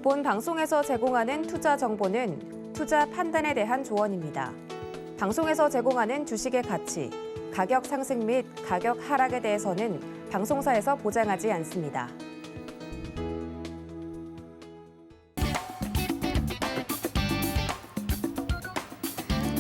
본 방송에서 제공하는 투자 정보는 투자 판단에 대한 조언입니다. 방송에서 제공하는 주식의 가치, 가격 상승 및 가격 하락에 대해서는 방송사에서 보장하지 않습니다.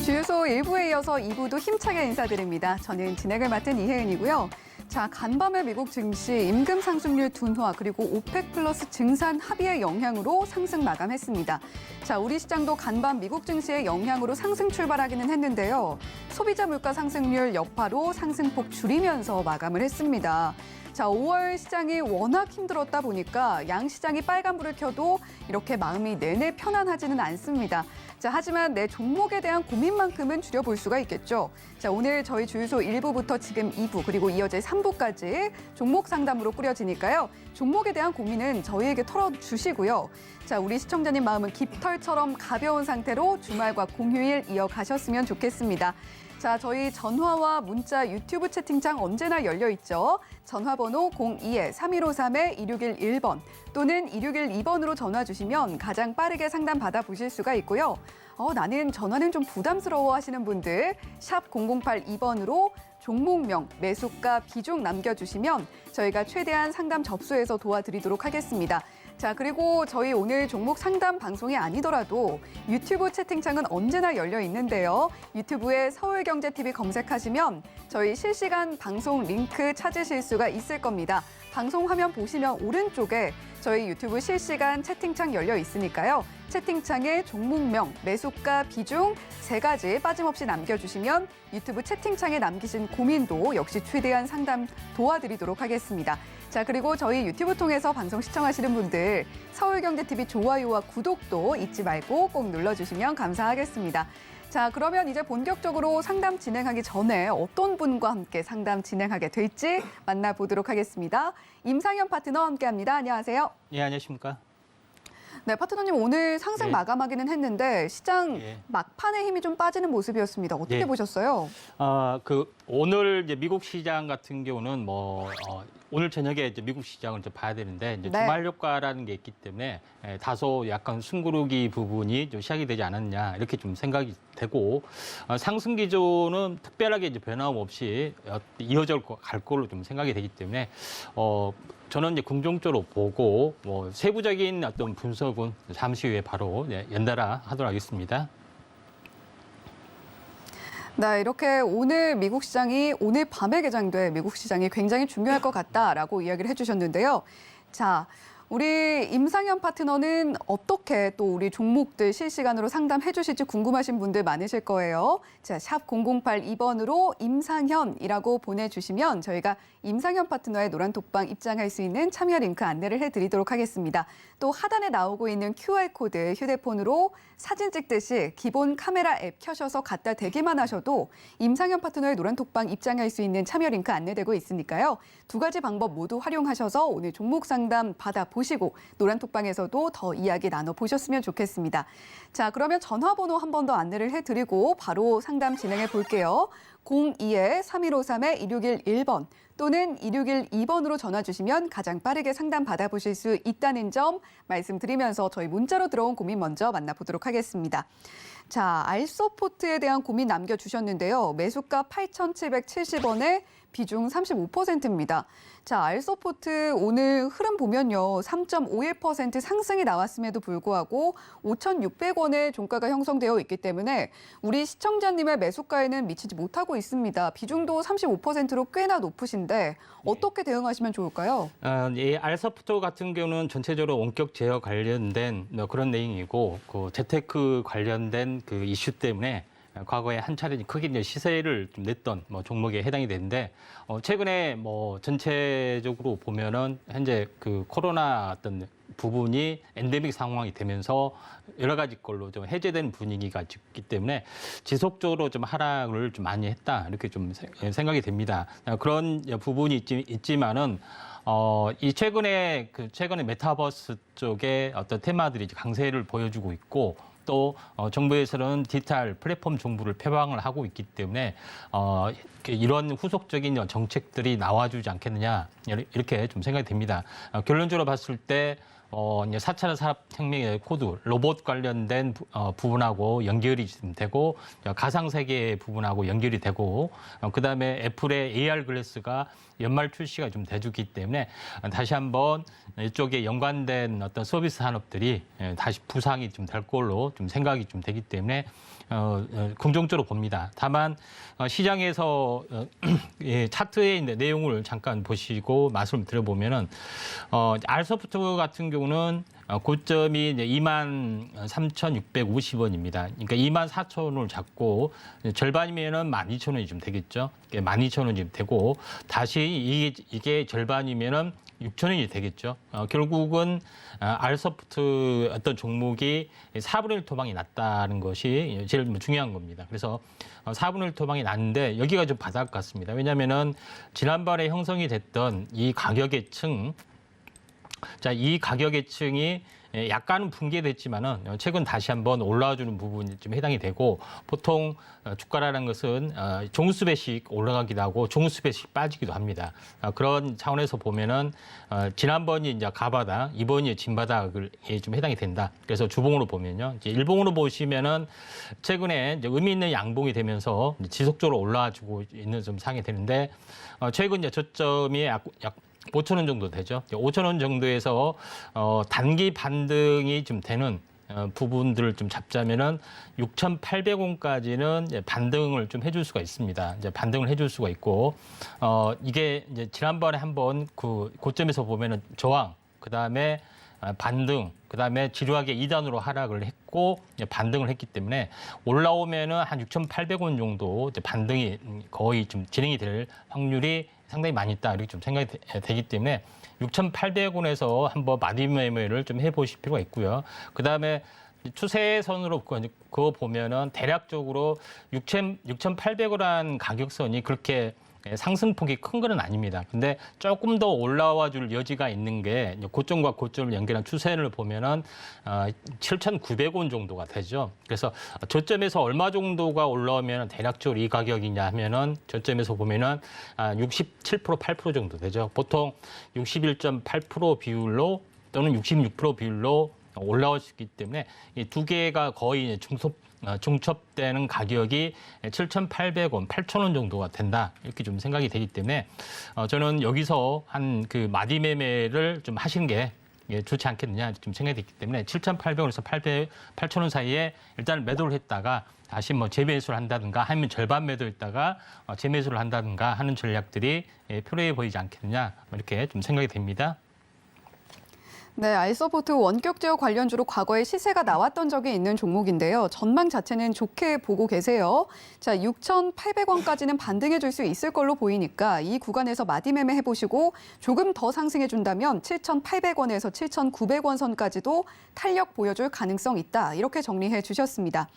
주유소 1부에 이어서 2부도 힘차게 인사드립니다. 저는 진행을 맡은 이혜은이고요. 자, 간밤의 미국 증시 임금 상승률 둔화 그리고 오펙 플러스 증산 합의의 영향으로 상승 마감했습니다. 자, 우리 시장도 간밤 미국 증시의 영향으로 상승 출발하기는 했는데요. 소비자 물가 상승률 여파로 상승폭 줄이면서 마감을 했습니다. 자, 5월 시장이 워낙 힘들었다 보니까 양 시장이 빨간불을 켜도 이렇게 마음이 내내 편안하지는 않습니다. 자, 하지만 내 종목에 대한 고민만큼은 줄여볼 수가 있겠죠. 자, 오늘 저희 주유소 1부부터 지금 2부 그리고 이어질 3부까지 종목 상담으로 꾸려지니까요. 종목에 대한 고민은 저희에게 털어주시고요. 자, 우리 시청자님 마음은 깃털처럼 가벼운 상태로 주말과 공휴일 이어가셨으면 좋겠습니다. 자, 저희 전화와 문자, 유튜브 채팅창 언제나 열려 있죠. 전화번호 02-3153-2611번 또는 2612번으로 전화 주시면 가장 빠르게 상담 받아보실 수가 있고요. 나는 전화는 좀 부담스러워 하시는 분들 샵 0082번으로 종목명, 매수가, 비중 남겨주시면 저희가 최대한 상담 접수해서 도와드리도록 하겠습니다. 자, 그리고 저희 오늘 종목 상담 방송이 아니더라도 유튜브 채팅창은 언제나 열려 있는데요. 유튜브에 서울경제TV 검색하시면 저희 실시간 방송 링크 찾으실 수가 있을 겁니다. 방송 화면 보시면 오른쪽에 저희 유튜브 실시간 채팅창 열려 있으니까요. 채팅창에 종목명, 매수가, 비중 3가지 빠짐없이 남겨주시면 유튜브 채팅창에 남기신 고민도 역시 최대한 상담 도와드리도록 하겠습니다. 자, 그리고 저희 유튜브 통해서 방송 시청하시는 분들 서울경제TV 좋아요와 구독도 잊지 말고 꼭 눌러주시면 감사하겠습니다. 자, 그러면 이제 본격적으로 상담 진행하기 전에 어떤 분과 함께 상담 진행하게 될지 만나보도록 하겠습니다. 임상현 파트너 함께합니다. 안녕하세요. 예, 안녕하십니까. 네, 파트너님 오늘 상승 마감하기는 했는데 시장 막판에 힘이 좀 빠지는 모습이었습니다. 어떻게 보셨어요? 오늘 이제 미국 시장 같은 경우는 오늘 저녁에 이제 미국 시장을 좀 봐야 되는데 이제 주말 효과라는 게 있기 때문에 다소 약간 숨구르기 부분이 좀 시작이 되지 않았냐 이렇게 좀 생각이 되고 상승 기조는 특별하게 이제 변함없이 이어져 갈 걸로 좀 생각이 되기 때문에 저는 이제 긍정적으로 보고 세부적인 어떤 분석은 잠시 후에 바로 연달아 하도록 하겠습니다. 네, 이렇게 오늘 미국 시장이 오늘 밤에 개장돼 미국 시장이 굉장히 중요할 것 같다라고 이야기를 해주셨는데요. 자, 우리 임상현 파트너는 어떻게 또 우리 종목들 실시간으로 상담해 주실지 궁금하신 분들 많으실 거예요. 자, 샵 0082번으로 임상현이라고 보내주시면 저희가 임상현 파트너의 노란톡방 입장할 수 있는 참여 링크 안내를 해드리도록 하겠습니다. 또 하단에 나오고 있는 QR코드 휴대폰으로 사진 찍듯이 기본 카메라 앱 켜셔서 갖다 대기만 하셔도 임상현 파트너의 노란톡방 입장할 수 있는 참여 링크 안내되고 있으니까요. 2가지 방법 모두 활용하셔서 오늘 종목 상담 받아보시고 노란톡방에서도 더 이야기 나눠보셨으면 좋겠습니다. 자, 그러면 전화번호 한 번 더 안내를 해드리고 바로 상담 진행해 볼게요. 02-3153-2611번 또는 2612번으로 전화 주시면 가장 빠르게 상담 받아보실 수 있다는 점 말씀드리면서 저희 문자로 들어온 고민 먼저 만나보도록 하겠습니다. 자, 알소포트에 대한 고민 남겨주셨는데요. 매수가 8,770원에 비중 35%입니다. 자, 알소포트 오늘 흐름 보면요. 3.51% 상승이 나왔음에도 불구하고 5,600원의 종가가 형성되어 있기 때문에 우리 시청자님의 매수가에는 미치지 못하고 있습니다. 비중도 35%로 꽤나 높으신데 어떻게 대응하시면 좋을까요? 이 알소프트 같은 경우는 전체적으로 원격 제어 관련된 그런 내용이고 그 재테크 관련된 그 이슈 때문에 과거에 한 차례 크게 이제 시세를 좀 냈던 종목에 해당이 되는데 최근에 전체적으로 보면은 현재 그 코로나 어떤 부분이 엔데믹 상황이 되면서 여러 가지 걸로 좀 해제된 분위기가 있기 때문에 지속적으로 좀 하락을 좀 많이 했다 이렇게 좀 생각이 됩니다. 그런 부분이 있지만은 이 최근에 메타버스 쪽에 어떤 테마들이 강세를 보여주고 있고. 또 정부에서는 디지털 플랫폼 정부를 표방을 하고 있기 때문에 이런 후속적인 정책들이 나와주지 않겠느냐 이렇게 좀 생각이 됩니다. 결론적으로 봤을 때 이제 4차 산업혁명의 코드, 로봇 관련된 부분하고 연결이 좀 되고, 가상세계 부분하고 연결이 되고, 그다음에 애플의 AR 글래스가 연말 출시가 좀 돼주기 때문에 다시 한번 이쪽에 연관된 어떤 서비스 산업들이 다시 부상이 좀 될 걸로 좀 생각이 좀 되기 때문에 긍정적으로 봅니다. 다만 시장에서 차트에 있는 내용을 잠깐 보시고 말씀을 드려보면은 R소프트 같은 경우는 고점이 이제 23,650원입니다. 그러니까 24,000원을 잡고 절반이면은 12,000원이 좀 되겠죠. 12,000원이 좀 되고 다시 이게 절반이면은 6,000원이 되겠죠. 결국은 R소프트 어떤 종목이 4분의 1 토방이 났다는 것이 제일 중요한 겁니다. 그래서 4분의 1 토방이 났는데 여기가 좀 바닥 같습니다. 왜냐하면은 지난번에 형성이 됐던 이 가격의 층, 이 가격의 층이 약간은 붕괴됐지만은 최근 다시 한번 올라와주는 부분이 좀 해당이 되고 보통 주가라는 것은 종수배씩 올라가기도 하고 종수배씩 빠지기도 합니다. 그런 차원에서 보면은 지난번이 이제 가바닥, 이번이 진바닥을 좀 해당이 된다. 그래서 주봉으로 보면요, 이제 일봉으로 보시면은 최근에 이제 의미 있는 양봉이 되면서 지속적으로 올라와주고 있는 좀 상황이 되는데 최근 이제 저점이 약 5,000원 정도 되죠. 5,000원 정도에서 단기 반등이 좀 되는 부분들을 좀 잡자면은 6,800원까지는 반등을 좀 해줄 수가 있습니다. 이제 반등을 해줄 수가 있고 이게 이제 지난번에 한번 그 고점에서 보면은 저항, 그 다음에 반등, 그 다음에 지루하게 2단으로 하락을 했고 반등을 했기 때문에 올라오면은 한 6,800원 정도 이제 반등이 거의 좀 진행이 될 확률이 상당히 많이 있다 이렇게 좀 생각이 되기 때문에 6,800원에서 한번 마디 매매를 좀 해보실 필요가 있고요. 그 다음에 추세선으로 그거 보면은 대략적으로 6,800원이라는 가격선이 그렇게 상승폭이 큰 건 아닙니다. 근데 조금 더 올라와 줄 여지가 있는 게 고점과 고점을 연결한 추세를 보면은 7,900원 정도가 되죠. 그래서 저점에서 얼마 정도가 올라오면 대략적으로 이 가격이냐 하면은 저점에서 보면은 67%, 8% 정도 되죠. 보통 61.8% 비율로 또는 66% 비율로 올라올 수 있기 때문에 이 두 개가 거의 중첩되는 가격이 7,800원, 8,000원 정도가 된다 이렇게 좀 생각이 되기 때문에 저는 여기서 한 그 마디 매매를 좀 하시는 게 좋지 않겠느냐 좀 생각이 됐기 때문에 7,800원에서 8,000원 사이에 일단 매도를 했다가 다시 뭐 재매수를 한다든가 아니면 절반 매도했다가 재매수를 한다든가 하는 전략들이 필요해 보이지 않겠느냐 이렇게 좀 생각이 됩니다. 네, R소프트 원격 제어 관련주로 과거에 시세가 나왔던 적이 있는 종목인데요. 전망 자체는 좋게 보고 계세요. 자, 6,800원까지는 반등해 줄 수 있을 걸로 보이니까 이 구간에서 마디 매매 해보시고 조금 더 상승해 준다면 7,800원에서 7,900원 선까지도 탄력 보여줄 가능성 있다. 이렇게 정리해 주셨습니다.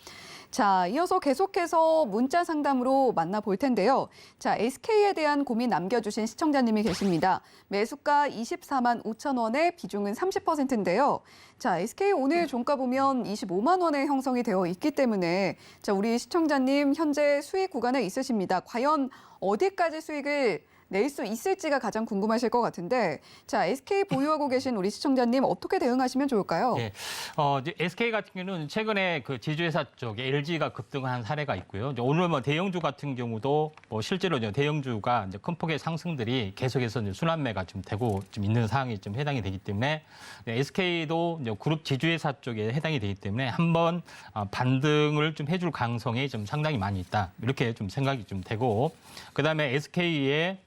자, 이어서 계속해서 문자 상담으로 만나볼 텐데요. 자, SK에 대한 고민 남겨주신 시청자님이 계십니다. 매수가 24만 5천 원에 비중은 30%인데요. 자, SK 오늘 종가 보면 25만 원에 형성이 되어 있기 때문에 자, 우리 시청자님 현재 수익 구간에 있으십니다. 과연 어디까지 수익을 낼 수 있을지가 가장 궁금하실 것 같은데 자, SK 보유하고 계신 우리 시청자님 어떻게 대응하시면 좋을까요? 네, 이제 SK 같은 경우는 최근에 그 제조회사 쪽에 LG가 급등한 사례가 있고요. 이제 오늘 뭐 대형주 같은 경우도 뭐 실제로 이제 대형주가 이제 큰 폭의 상승들이 계속해서 이제 순환매가 좀 되고 좀 있는 상황이 좀 해당이 되기 때문에 SK도 이제 그룹 제조회사 쪽에 해당이 되기 때문에 한번 반등을 좀 해줄 가능성이 좀 상당히 많이 있다 이렇게 좀 생각이 좀 되고 그다음에 SK의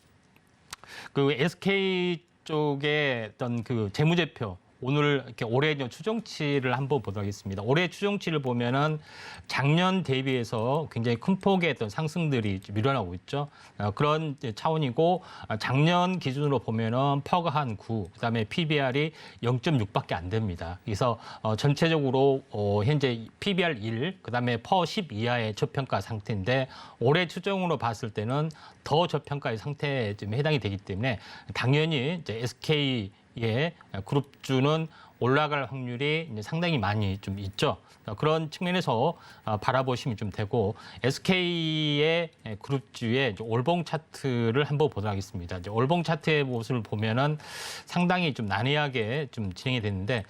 그 SK 쪽의 어떤 그 재무제표 오늘 이렇게 올해 추정치를 한번 보도록 하겠습니다. 올해 추정치를 보면은 작년 대비해서 굉장히 큰 폭의 어떤 상승들이 밀어나고 있죠. 그런 차원이고 작년 기준으로 보면은 퍼가 한 9, 그다음에 PBR이 0.6밖에 안 됩니다. 그래서 전체적으로 현재 PBR 1, 그다음에 퍼 10 이하의 저평가 상태인데 올해 추정으로 봤을 때는 더 저평가의 상태에 좀 해당이 되기 때문에 당연히 이제 SK 그룹주는 올라갈 확률이 이제 상당히 많이 좀 있죠. 그런 측면에서 바라보시면 좀 되고, SK의 그룹주의 올봉 차트를 한번 보도록 하겠습니다. 이제 올봉 차트의 모습을 보면은 상당히 좀 난해하게 좀 진행이 됐는데,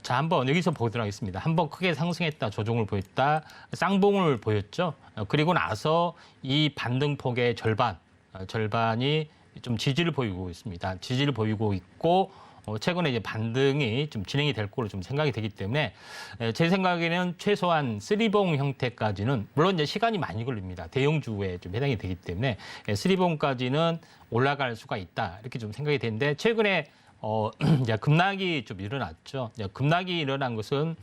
자, 한번 여기서 보도록 하겠습니다. 한번 크게 상승했다, 조정을 보였다, 쌍봉을 보였죠. 그리고 나서 이 반등폭의 절반이 좀 지지를 보이고 있습니다. 지지를 보이고 있고, 최근에 이제 반등이 좀 진행이 될 거로 좀 생각이 되기 때문에, 제 생각에는 최소한 쓰리봉 형태까지는, 물론 이제 시간이 많이 걸립니다. 대형주에 좀 해당이 되기 때문에 쓰리봉까지는 올라갈 수가 있다, 이렇게 좀 생각이 되는데, 최근에 이제 급락이 좀 일어났죠. 이제 급락이 일어난 것은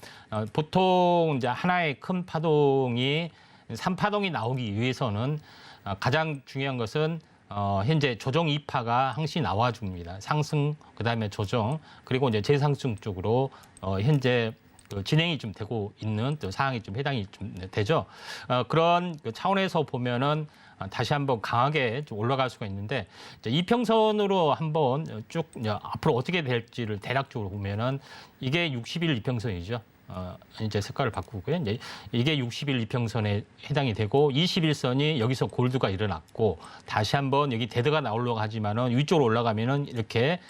보통 이제 하나의 큰 파동이 3파동이 나오기 위해서는 가장 중요한 것은 현재 조정 2파가 항시 나와줍니다. 상승, 그다음에 조정, 그리고 이제 재상승 쪽으로 현재 진행이 좀 되고 있는 또 상황이 좀 해당이 좀 되죠. 그런 차원에서 보면은 다시 한번 강하게 좀 올라갈 수가 있는데, 이평선으로 한번 쭉 앞으로 어떻게 될지를 대략적으로 보면은 이게 60일 이평선이죠. 이제 색깔을 바꾸고요. 이제 이게 60일 이평선에 해당이 되고, 21선이 여기서 골드가 일어났고, 다시 한번 여기 데드가 나오려고 하지만은 위쪽으로 올라가면은 이렇게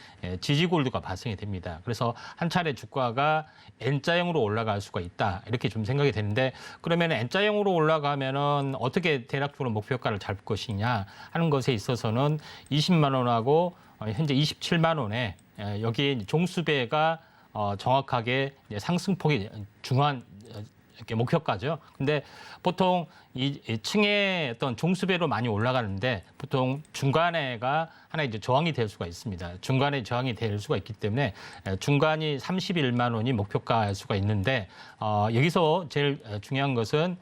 지지 골드가 발생이 됩니다. 그래서 한 차례 주가가 N자형으로 올라갈 수가 있다, 이렇게 좀 생각이 되는데, 그러면 N자형으로 올라가면은 어떻게 대략적으로 목표가를 잡을 것이냐 하는 것에 있어서는 20만 원하고 현재 27만 원에 여기 종수배가 정확하게 상승폭이 중요한 이렇게 목표가죠. 근데 보통 이 층의 어떤 종수배로 많이 올라가는데, 보통 중간에가 하나 이제 저항이 될 수가 있습니다. 중간에 저항이 될 수가 있기 때문에 중간이 31만 원이 목표가일 수가 있는데, 여기서 제일 중요한 것은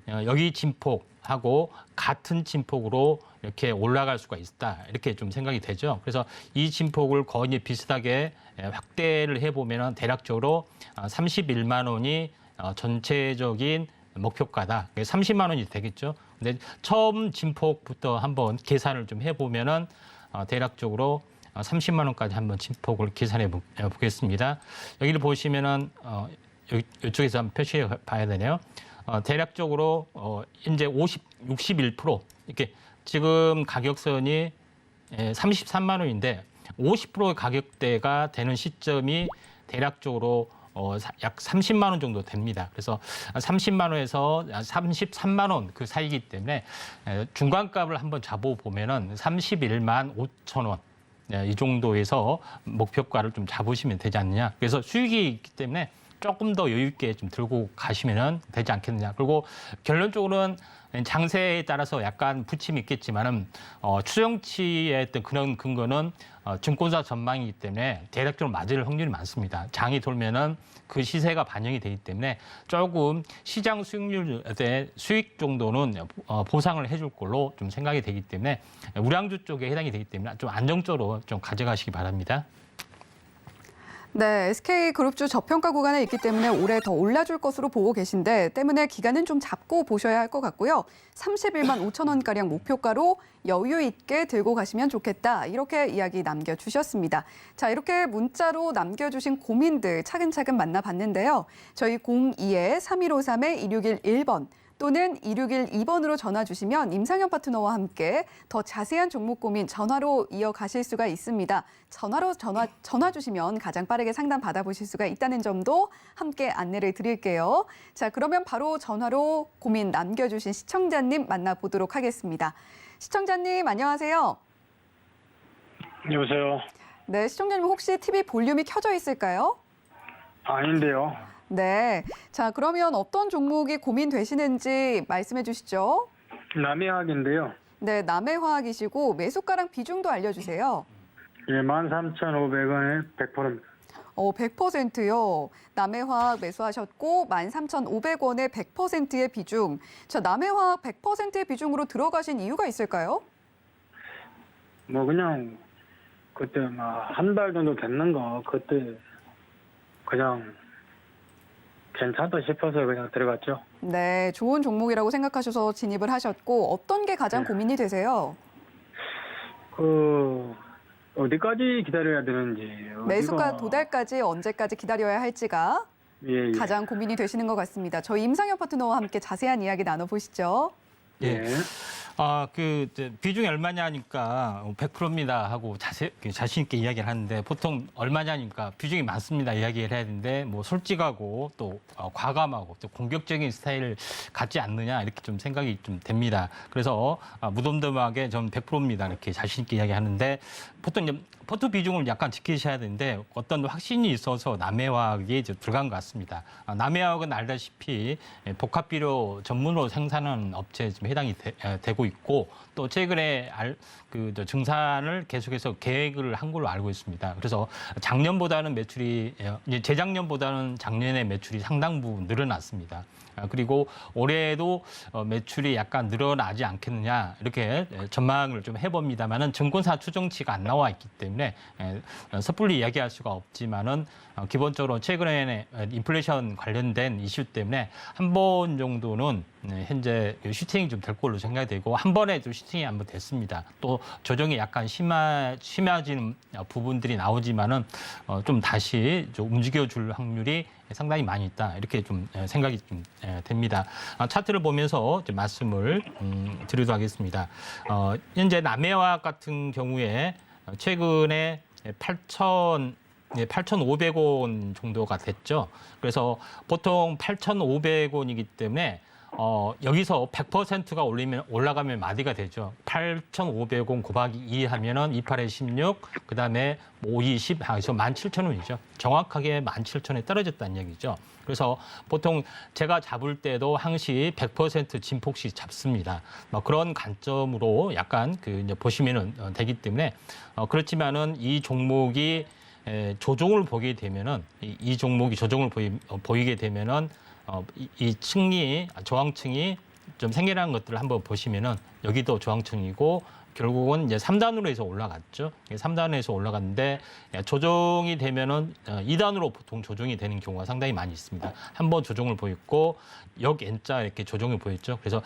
여기 진폭하고 같은 진폭으로 이렇게 올라갈 수가 있다, 이렇게 좀 생각이 되죠. 그래서 이 진폭을 거의 비슷하게 확대를 해보면 대략적으로 31만 원이 전체적인 목표가다. 30만 원이 되겠죠. 근데 처음 진폭부터 한번 계산을 좀 해보면은 대략적으로 30만 원까지 한번 진폭을 계산해 보겠습니다. 여기를 보시면은 이쪽에서 한번 표시해 봐야 되네요. 대략적으로 현재 61% 이렇게 지금 가격선이 33만 원인데 50%의 가격대가 되는 시점이 대략적으로 약 30만 원 정도 됩니다. 그래서 30만 원에서 33만 원 그 사이이기 때문에 중간값을 한번 잡아보면은 31만 5천 원. 이 정도에서 목표가를 좀 잡으시면 되지 않느냐. 그래서 수익이 있기 때문에 조금 더 여유 있게 좀 들고 가시면 되지 않겠느냐. 그리고 결론적으로는 장세에 따라서 약간 부침이 있겠지만은 추정치의 어떤 그런 근거는 증권사 전망이기 때문에 대략적으로 맞을 확률이 많습니다. 장이 돌면은 그 시세가 반영이 되기 때문에 조금 시장 수익률에 수익 정도는 보상을 해줄 걸로 좀 생각이 되기 때문에 우량주 쪽에 해당이 되기 때문에 좀 안정적으로 좀 가져가시기 바랍니다. 네, SK그룹주 저평가 구간에 있기 때문에 올해 더 올라줄 것으로 보고 계신데, 때문에 기간은 좀 잡고 보셔야 할 것 같고요. 31만 5천 원가량 목표가로 여유 있게 들고 가시면 좋겠다, 이렇게 이야기 남겨주셨습니다. 자, 이렇게 문자로 남겨주신 고민들 차근차근 만나봤는데요. 저희 02-3153-2611번 또는 2612번으로 전화 주시면 임상현 파트너와 함께 더 자세한 종목 고민 전화로 이어가실 수가 있습니다. 전화 주시면 가장 빠르게 상담 받아보실 수가 있다는 점도 함께 안내를 드릴게요. 자, 그러면 바로 전화로 고민 남겨주신 시청자님 만나보도록 하겠습니다. 시청자님, 안녕하세요. 여보세요. 네, 시청자님 혹시 TV 볼륨이 켜져 있을까요? 아닌데요. 네. 자, 그러면 어떤 종목이 고민되시는지 말씀해 주시죠. 남해학인데요. 네, 남해화학이시고 매수가랑 비중도 알려주세요. 예, 13,500원에 100%입니다. 100%요. 남해화학 매수하셨고 13,500원에 100%의 비중. 자, 남해화학 100%의 비중으로 들어가신 이유가 있을까요? 뭐 그냥 그때 한 달 정도 됐는 거 그때 그냥 괜찮다 싶어서 그냥 들어갔죠. 네, 좋은 종목이라고 생각하셔서 진입을 하셨고 어떤 게 가장 네. 고민이 되세요? 어디까지 기다려야 되는지. 매수가 어디가- 도달까지 언제까지 기다려야 할지가 예, 예. 가장 고민이 되시는 것 같습니다. 저희 임상현 파트너와 함께 자세한 이야기 나눠보시죠. 예. 예. 이제 비중이 얼마냐니까 100%입니다 하고 자신 있게 이야기를 하는데 보통 얼마냐니까 비중이 많습니다 이야기를 해야 되는데 뭐 솔직하고 또 과감하고 또 공격적인 스타일을 갖지 않느냐 이렇게 좀 생각이 좀 됩니다. 그래서 무덤덤하게 전 100%입니다 이렇게 자신 있게 이야기하는데 보통 이제 포트 비중을 약간 지키셔야 되는데 어떤 확신이 있어서 남해화학이 이제 들어간 것 같습니다. 남해화학은 알다시피 복합비료 전문으로 생산하는 업체에 지금 해당이 되고 있고 또 최근에 증산을 계속해서 계획을 한 걸로 알고 있습니다. 그래서 작년보다는 매출이 이제 재작년보다는 작년에 매출이 상당 부분 늘어났습니다. 그리고 올해에도 매출이 약간 늘어나지 않겠느냐 이렇게 전망을 좀 해봅니다만은 증권사 추정치가 안 나와 있기 때문에 섣불리 이야기할 수가 없지만은 기본적으로 최근에 인플레이션 관련된 이슈 때문에 한 번 정도는 현재 슈팅이 좀 될 걸로 생각이 되고 한 번에 좀 슈팅이 한번 됐습니다. 또 조정이 약간 심해지는 부분들이 나오지만은 좀 다시 좀 움직여줄 확률이 상당히 많이 있다 이렇게 좀 생각이 좀 됩니다. 차트를 보면서 이제 말씀을 드리도록 하겠습니다. 현재 남해화학 같은 경우에 최근에 8,500원 정도가 됐죠. 그래서 보통 8,500원이기 때문에 여기서 100%가 올라가면 마디가 되죠. 8,500원 곱하기 2 하면은 28에 16, 그 다음에 5, 20, 해서 17,000원이죠. 정확하게 17,000원에 떨어졌다는 얘기죠. 그래서 보통 제가 잡을 때도 항시 100% 진폭시 잡습니다. 그런 관점으로 약간 이제 보시면은 되기 때문에 그렇지만은 이 종목이 조정을 보게 되면은 이 종목이 조정을 보이게 되면은 이 층이 저항층이 좀 생겨난 것들을 한번 보시면은 여기도 저항층이고 결국은 이제 3단으로 해서 올라갔죠. 3단에서 올라갔는데 조정이 되면은 2단으로 보통 조정이 되는 경우가 상당히 많이 있습니다. 한번 조정을 보였고 역 N자 이렇게 조정을 보였죠. 그래서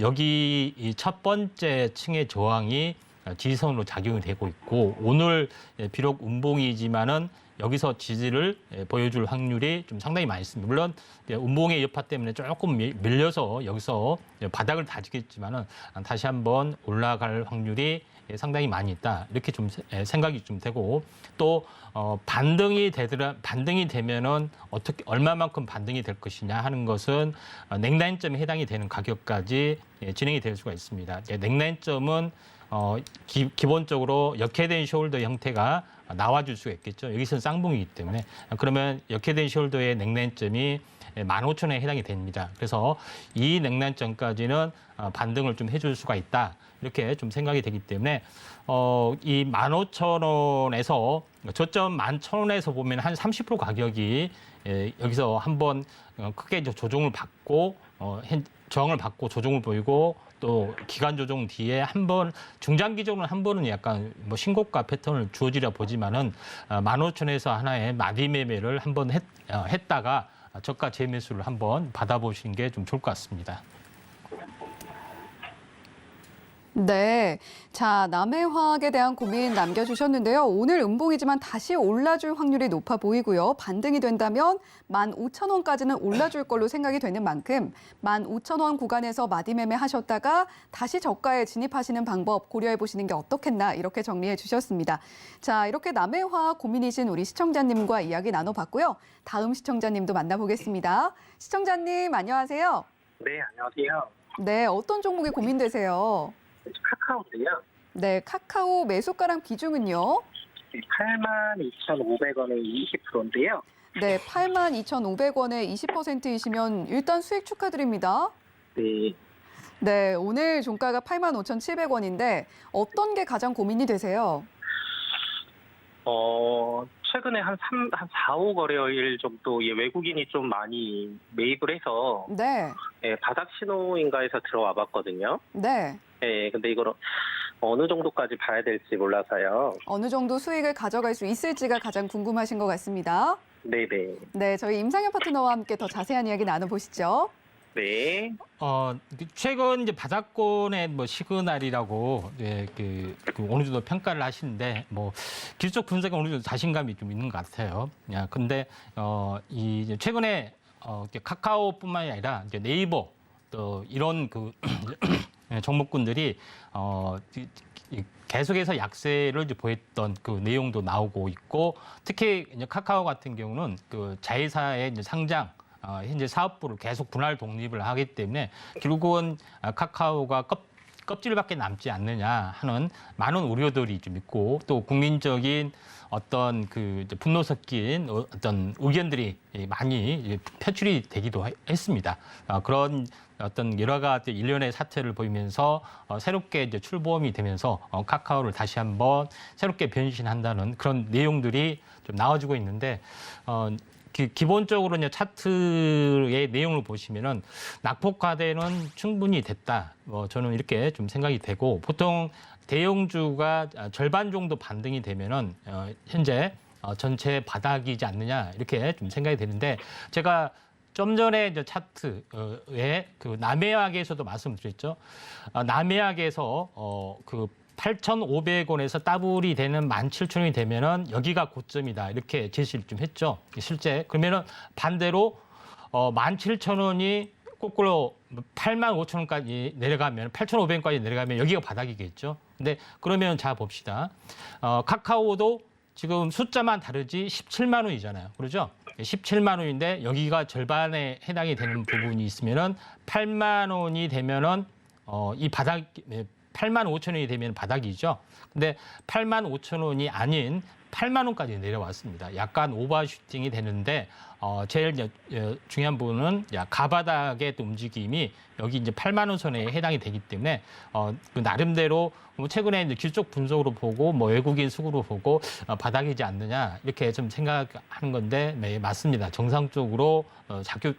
여기 이 첫 번째 층의 저항이 지지선으로 작용이 되고 있고 오늘 비록 운봉이지만은 여기서 지지를 보여줄 확률이 좀 상당히 많이 있습니다. 물론 운봉의 여파 때문에 조금 밀려서 여기서 바닥을 다지겠지만은 다시 한번 올라갈 확률이 상당히 많이 있다. 이렇게 좀 생각이 좀 되고 또 반등이 되면은 어떻게 얼마만큼 반등이 될 것이냐 하는 것은 넥라인점에 해당이 되는 가격까지 진행이 될 수가 있습니다. 넥라인점은 기본적으로 역회된 숄더 형태가 나와줄 수가 있겠죠. 여기서는 쌍봉이기 때문에 그러면 역회된 숄더의 넥라인점이 15,000원에 해당이 됩니다. 그래서 이 넥라인점까지는 반등을 좀 해줄 수가 있다. 이렇게 좀 생각이 되기 때문에 이 15,000원에서 저점 11,000원에서 보면 한 30% 가격이 여기서 한번 크게 조정을 받고 저항을 받고 조정을 보이고 또 기간 조정 뒤에 한 번 중장기적으로는 한 번은 약간 뭐 신고가 패턴을 주어지려 보지만은 15,000원에서 하나의 마디 매매를 한번 했다가 저가 재매수를 한번 받아보시는 게 좀 좋을 것 같습니다. 네. 자, 남해화학에 대한 고민 남겨주셨는데요. 오늘 음봉이지만 다시 올라줄 확률이 높아 보이고요. 반등이 된다면 15,000원까지는 올라줄 걸로 생각이 되는 만큼 15,000원 구간에서 마디 매매 하셨다가 다시 저가에 진입하시는 방법 고려해 보시는 게 어떻겠나 이렇게 정리해 주셨습니다. 자, 이렇게 남해화학 고민이신 우리 시청자님과 이야기 나눠봤고요. 다음 시청자님도 만나보겠습니다. 시청자님 안녕하세요. 네, 안녕하세요. 네, 어떤 종목이 고민되세요? 카카오인데요. 네, 카카오 매수가랑 비중은요? 82,500원에 20%인데요. 네, 82,500원에 20%이시면 일단 수익 축하드립니다. 네, 네, 오늘 종가가 85,700원인데 어떤 게 가장 고민이 되세요? 최근에 한 4, 5 거래일 정도 외국인이 좀 많이 매입을 해서 네, 바닥 신호인가 해서 들어와 봤거든요. 네. 근데 이걸 어느 정도까지 봐야 될지 몰라서요. 어느 정도 수익을 가져갈 수 있을지가 가장 궁금하신 것 같습니다. 네네. 네, 저희 임상현 파트너와 함께 더 자세한 이야기 나눠보시죠. 네. 최근 이제 바닥권의 뭐 시그널이라고 어느 정도 평가를 하시는데 뭐 기술적 분석에 어느 정도 자신감이 좀 있는 것 같아요. 근데 이 최근에 카카오뿐만이 아니라 이제 네이버 또 이런 그 종목군들이 계속해서 약세를 이제 보였던 그 내용도 나오고 있고 특히 이제 카카오 같은 경우는 그 자회사의 이제 상장 현재 사업부를 계속 분할 독립을 하기 때문에 결국은 카카오가 껍질밖에 남지 않느냐 하는 많은 우려들이 좀 있고 또 국민적인 어떤 그 분노 섞인 어떤 의견들이 많이 표출이 되기도 했습니다. 그런 어떤 여러 가지 일련의 사태를 보이면서 새롭게 이제 출범이 되면서 카카오를 다시 한번 새롭게 변신한다는 그런 내용들이 좀 나와주고 있는데 기본적으로 이제 차트의 내용을 보시면은 낙폭과대는 충분히 됐다. 저는 이렇게 좀 생각이 되고 보통 대형주가 절반 정도 반등이 되면은 현재 전체 바닥이지 않느냐 이렇게 좀 생각이 되는데 제가 좀 전에 이제 차트에 그 남해학에서도 말씀드렸죠. 남해학에서 그 8,500원에서 더블이 되는 17,000원이 되면은 여기가 고점이다. 이렇게 제시를 좀 했죠. 실제 그러면은 반대로 17,000원이 거꾸로 85,000원까지 내려가면 8,500원까지 내려가면 여기가 바닥이겠죠. 근데 그러면 자 봅시다. 카카오도 지금 숫자만 다르지 17만 원이잖아요. 그렇죠? 17만 원인데 여기가 절반에 해당이 되는 부분이 있으면은 8만 원이 되면은 이 바닥 8만 5천 원이 되면 바닥이죠. 근데 8만 5천 원이 아닌 8만 원까지 내려왔습니다. 약간 오버슈팅이 되는데 제일 중요한 부분은 가바닥의 또 움직임이 여기 이제 8만 원 선에 해당이 되기 때문에 그 나름대로 뭐 최근에 이제 기술적 분석으로 보고 뭐 외국인 수급으로 보고 바닥이지 않느냐 이렇게 좀 생각하는 건데 네, 맞습니다. 정상적으로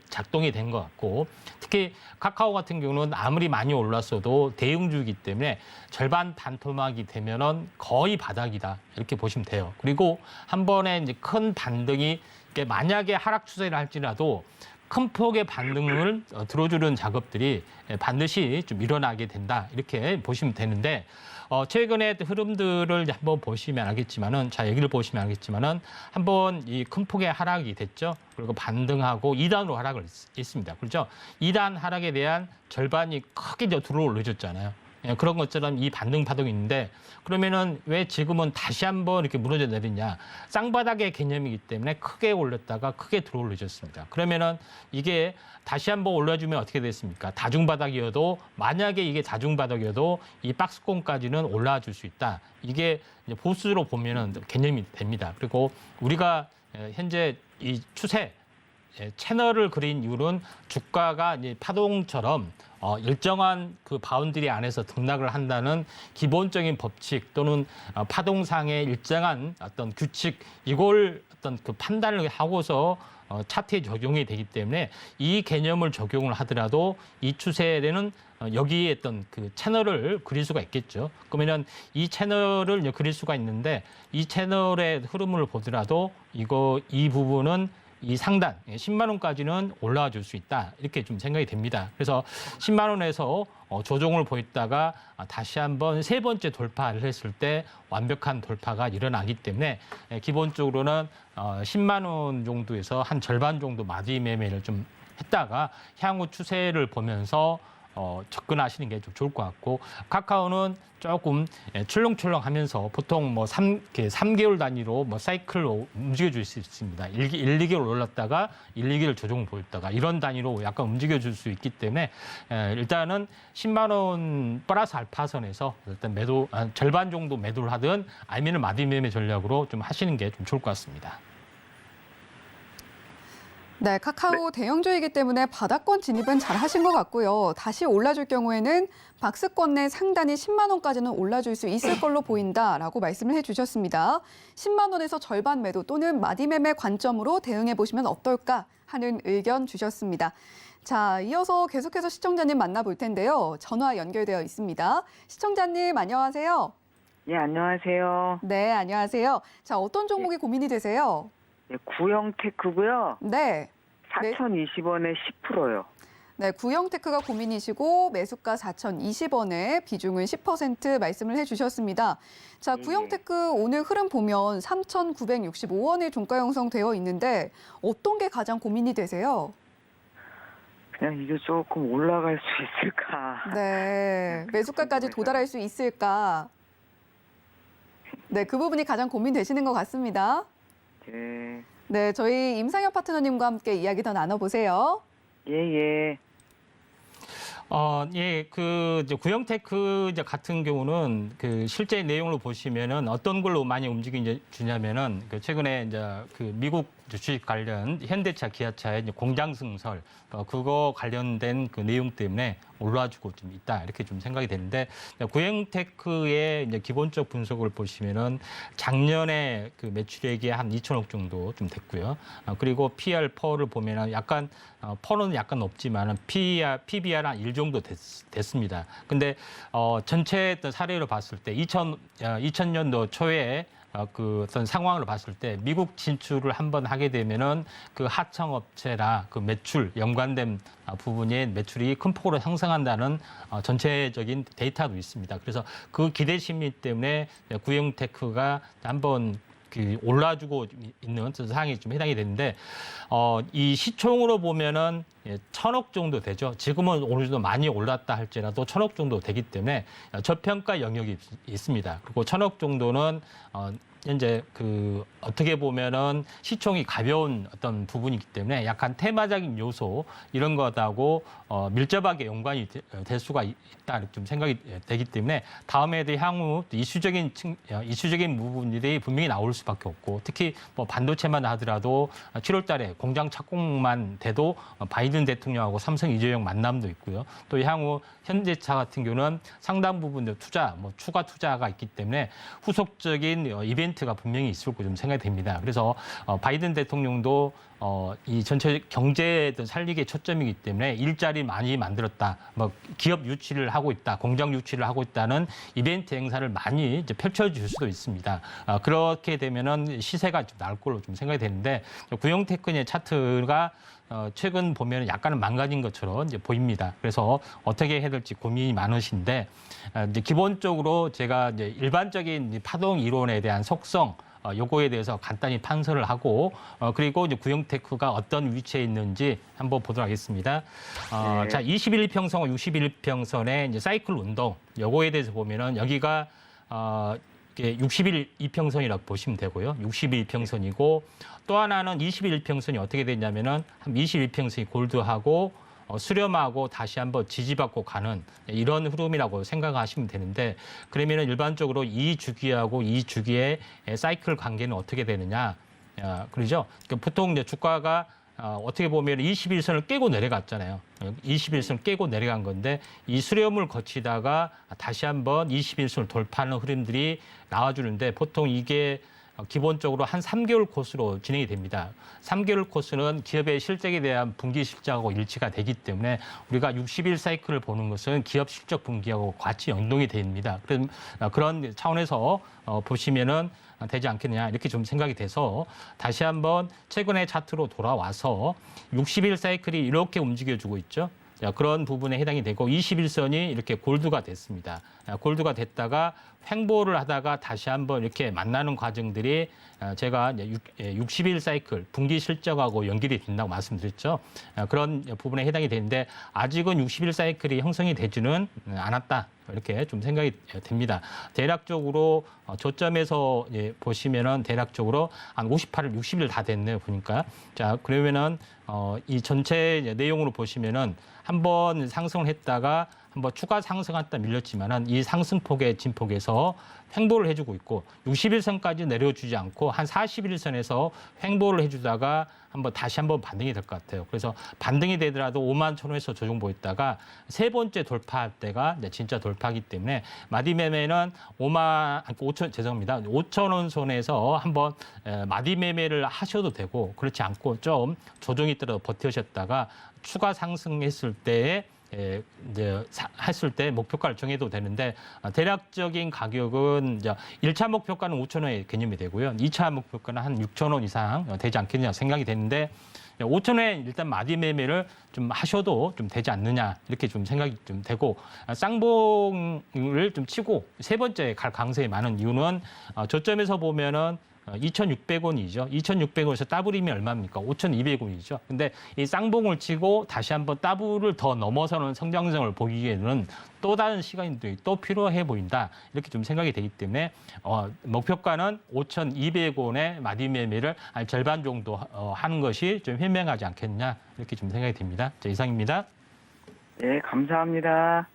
작동이 된 것 같고 특히 카카오 같은 경우는 아무리 많이 올랐어도 대형주이기 때문에 절반 반토막이 되면은 거의 바닥이다 이렇게 보시면 돼요. 그리고 한 번에 이제 큰 반등이 만약에 하락 추세를 할지라도 큰 폭의 반등을 들어주는 작업들이 반드시 좀 일어나게 된다 이렇게 보시면 되는데 최근의 흐름들을 한번 보시면 알겠지만은 자 여기를 보시면 알겠지만은 한번 이 큰 폭의 하락이 됐죠. 그리고 반등하고 2단으로 하락을 했습니다. 그렇죠? 2단 하락에 대한 절반이 크게 들어올려졌잖아요. 그런 것처럼 이 반등 파동이 있는데 그러면은 왜 지금은 다시 한번 이렇게 무너져 내리냐. 쌍바닥의 개념이기 때문에 크게 올렸다가 크게 들어올려졌습니다. 그러면은 이게 다시 한번 올려주면 어떻게 됐습니까? 다중바닥이어도 만약에 이게 다중바닥이어도 이 박스권까지는 올라와 줄 수 있다. 이게 이제 보수로 보면은 개념이 됩니다. 그리고 우리가 현재 이 추세 채널을 그린 이유는 주가가 이제 파동처럼 일정한 그 바운드리 안에서 등락을 한다는 기본적인 법칙 또는 파동상의 일정한 어떤 규칙 이걸 어떤 그 판단을 하고서 차트에 적용이 되기 때문에 이 개념을 적용을 하더라도 이 추세에는 여기에 어떤 그 채널을 그릴 수가 있겠죠. 그러면은 이 채널을 이제 그릴 수가 있는데 이 채널의 흐름을 보더라도 이 부분은 이 상단 10만 원까지는 올라와 줄 수 있다 이렇게 좀 생각이 됩니다. 그래서 10만 원에서 조정을 보였다가 다시 한번 세 번째 돌파를 했을 때 완벽한 돌파가 일어나기 때문에 기본적으로는 10만 원 정도에서 한 절반 정도 마디 매매를 좀 했다가 향후 추세를 보면서 접근하시는 게 좀 좋을 것 같고 카카오는 조금 출렁출렁하면서 보통 뭐 3개월 단위로 뭐 사이클로 움직여줄 수 있습니다. 1, 2개월 올랐다가 1, 2개월 조정을 보였다가 이런 단위로 약간 움직여줄 수 있기 때문에 일단은 10만 원 플러스 알파선에서 일단 절반 정도 매도를 하든 아니면 마디 매매 전략으로 좀 하시는 게 좀 좋을 것 같습니다. 네, 카카오 대형주이기 때문에 바닥권 진입은 잘 하신 것 같고요. 다시 올라줄 경우에는 박스권 내 상단이 10만 원까지는 올라줄 수 있을 걸로 보인다라고 말씀을 해주셨습니다. 10만 원에서 절반 매도 또는 마디 매매 관점으로 대응해 보시면 어떨까 하는 의견 주셨습니다. 자, 이어서 계속해서 시청자님 만나볼 텐데요. 전화 연결되어 있습니다. 시청자님 안녕하세요. 예, 안녕하세요. 네, 안녕하세요. 자, 어떤 종목이 고민이 되세요? 예, 구형테크고요. 네. 4,020원에 10%요. 네, 구형 테크가 고민이시고 매수가 4,020원에 비중은 10% 말씀을 해주셨습니다. 자, 구형 테크 오늘 흐름 보면 3,965원에 종가 형성되어 있는데 어떤 게 가장 고민이 되세요? 그냥 이게 조금 올라갈 수 있을까? 네, 매수가까지 도달할 수 있을까? 네, 그 부분이 가장 고민되시는 것 같습니다. 예, 네, 저희 임상혁 파트너님과 함께 이야기 더 나눠보세요. 예. 예, 이제 구형테크 이제 같은 경우는 그 실제 내용으로 보시면은 어떤 걸로 많이 움직이 주냐면은 그 최근에 이제 그 미국 주식 관련 현대차, 기아차의 이제 공장 승설 그거 관련된 그 내용 때문에 올라와주고 좀 있다 이렇게 좀 생각이 되는데 구형테크의 이제 기본적 분석을 보시면은 작년에 그 매출액이 한 2천억 정도 좀 됐고요. 그리고 PR 퍼를 보면은 약간 퍼는 약간 높지만은 PBR 한 1 정도 됐습니다. 근데 전체 어떤 사례로 봤을 때 2000년도 초에 그 어떤 상황을 봤을 때 미국 진출을 한번 하게 되면은 그 하청업체나 그 매출 연관된 부분의 매출이 큰 폭으로 상승한다는 전체적인 데이터도 있습니다. 그래서 그 기대 심리 때문에 구형테크가 한번 그 올라주고 있는 상황이 좀 해당이 되는데 이 시총으로 보면은 1,000억 정도 되죠. 지금은 어느 정도 많이 올랐다 할지라도 1,000억 정도 되기 때문에 저평가 영역이 있습니다. 그리고 1,000억 정도는 현재 그 어떻게 보면은 시총이 가벼운 어떤 부분이기 때문에 약간 테마적인 요소 이런 것하고 밀접하게 연관이 될 수가 있다 이렇게 좀 생각이 되기 때문에 다음에도 향후 이슈적인 부분들이 분명히 나올 수밖에 없고 특히 뭐 반도체만 하더라도 7월달에 공장 착공만 돼도 바이든 대통령하고 삼성 이재용 만남도 있고요. 또 향후 현대차 같은 경우는 상당 부분 추가 투자가 있기 때문에 후속적인 이벤트가 분명히 있을 거 좀 생각이 됩니다. 그래서 바이든 대통령도 이 전체 경제에 살리기에 초점이기 때문에 일자리 많이 만들었다, 뭐 기업 유치를 하고 있다, 공장 유치를 하고 있다는 이벤트 행사를 많이 이제 펼쳐줄 수도 있습니다. 그렇게 되면은 시세가 좀 나을 걸로 좀 생각이 되는데 구형테크의 차트가 최근 보면 약간은 망가진 것처럼 이제 보입니다. 그래서 어떻게 해야 될지 고민이 많으신데 이제 기본적으로 제가 이제 일반적인 파동 이론에 대한 속성 요거에 대해서 간단히 판서를 하고 그리고 이제 구형테크가 어떤 위치에 있는지 한번 보도록 하겠습니다. 네. 자, 21평선과 61평선의 이제 사이클 운동 요거에 대해서 보면은 여기가 61이평선이라고 보시면 되고요. 61평선이고 또 하나는 21평선이 어떻게 되냐면은 한 21평선이 골드하고 수렴하고 다시 한번 지지받고 가는 이런 흐름이라고 생각하시면 되는데 그러면은 일반적으로 이 주기하고 이 주기의 사이클 관계는 어떻게 되느냐? 그러죠? 보통 이제 주가가 어떻게 보면 21선을 깨고 내려갔잖아요. 21선을 깨고 내려간 건데 이 수렴을 거치다가 다시 한번 21선을 돌파하는 흐름들이 나와주는데 보통 이게 기본적으로 한 3개월 코스로 진행이 됩니다. 3개월 코스는 기업의 실적에 대한 분기 실적하고 일치가 되기 때문에 우리가 60일 사이클을 보는 것은 기업 실적 분기하고 같이 연동이 됩니다. 그런 차원에서 보시면은 되지 않겠느냐 이렇게 좀 생각이 돼서 다시 한번 최근의 차트로 돌아와서 60일 사이클이 이렇게 움직여주고 있죠. 그런 부분에 해당이 되고 21선이 이렇게 골드가 됐습니다. 골드가 됐다가 횡보를 하다가 다시 한번 이렇게 만나는 과정들이 제가 60일 사이클 분기 실적하고 연결이 된다고 말씀드렸죠. 그런 부분에 해당이 되는데 아직은 60일 사이클이 형성이 되지는 않았다. 이렇게 좀 생각이 됩니다. 대략적으로 저점에서 보시면은 대략적으로 한 58일, 60일 다 됐네요. 보니까. 자, 그러면은 이 전체 내용으로 보시면은 한번 상승을 했다가 한번 추가 상승했다 밀렸지만은 이 상승폭의 진폭에서 횡보를 해주고 있고 61선까지 내려주지 않고 한 41선에서 횡보를 해주다가 다시 한번 반등이 될 것 같아요. 그래서 반등이 되더라도 5만 1,000원에서 조정 보였다가 세 번째 돌파할 때가 진짜 돌파하기 때문에 마디 매매는 5,000원 선에서 한번 마디 매매를 하셔도 되고 그렇지 않고 좀 조정이 있더라도 버티셨다가 추가 상승했을 때에 이제 했을 때 목표가를 정해도 되는데 대략적인 가격은 이제 1차 목표가는 5,000원의 개념이 되고요. 2차 목표가는 한 6,000원 이상 되지 않겠냐 생각이 되는데 5,000원에 일단 마디 매매를 좀 하셔도 좀 되지 않느냐 이렇게 좀 생각이 좀 되고 쌍봉을 좀 치고 세 번째 갈 가능성이 많은 이유는 저점에서 보면은 2,600원이죠. 2,600원에서 따블이면 얼마입니까? 5,200원이죠. 근데 이 쌍봉을 치고 다시 한번 따블을 더 넘어서는 성장성을 보기에는 또 다른 시간이 또 필요해 보인다. 이렇게 좀 생각이 되기 때문에 목표가는 5,200원의 마디 매매를 한 절반 정도 하는 것이 좀 현명하지 않겠냐. 이렇게 좀 생각이 듭니다. 자, 이상입니다. 네, 감사합니다.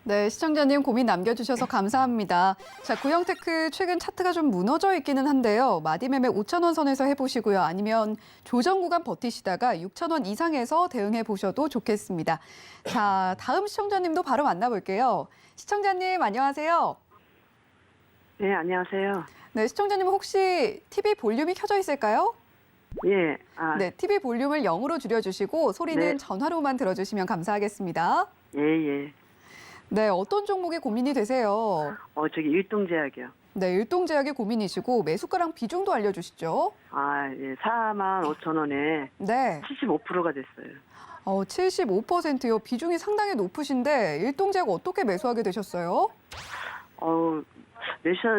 네, 시청자님 고민 남겨주셔서 감사합니다. 자, 고영테크 최근 차트가 좀 무너져 있기는 한데요. 마디매매 5,000원 선에서 해보시고요. 아니면 조정 구간 버티시다가 6,000원 이상에서 대응해 보셔도 좋겠습니다. 자, 다음 시청자님도 바로 만나볼게요. 시청자님 안녕하세요. 네, 안녕하세요. 네, 시청자님 혹시 TV 볼륨이 켜져 있을까요? 예, 네, TV 볼륨을 0으로 줄여주시고 소리는 네. 전화로만 들어주시면 감사하겠습니다. 예. 네, 어떤 종목에 고민이 되세요? 저기 일동제약이요. 네, 일동제약이 고민이시고 매수가랑 비중도 알려주시죠. 예, 45,000원에 네, 75%가 됐어요. 75%요. 비중이 상당히 높으신데 일동제약 어떻게 매수하게 되셨어요?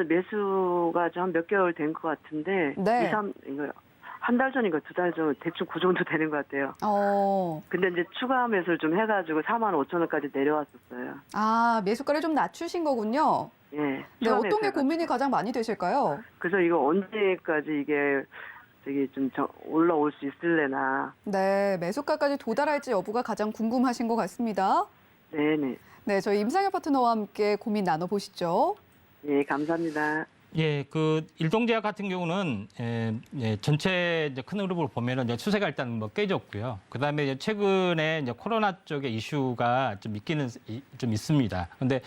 매수가 좀 몇 개월 된 것 같은데, 네. 한 달 전인가 2달 전, 대충 그 정도 되는 것 같아요. 근데 이제 추가 매수를 좀 해가지고 45,000원까지 내려왔었어요. 매수가를 좀 낮추신 거군요. 예. 네, 추가 어떤 게 매수해가지고. 고민이 가장 많이 되실까요? 그래서 이거 언제까지 이게 좀 올라올 수 있을래나. 네, 매수가까지 도달할지 여부가 가장 궁금하신 것 같습니다. 네네. 네, 저희 임상혁 파트너와 함께 고민 나눠보시죠. 예, 감사합니다. 예, 그 일동제약 같은 경우는 전체 이제 큰 흐름을 보면은 이제 추세가 일단 뭐 깨졌고요. 그다음에 이제 최근에 이제 코로나 쪽의 이슈가 좀 있기는 좀 있습니다. 근데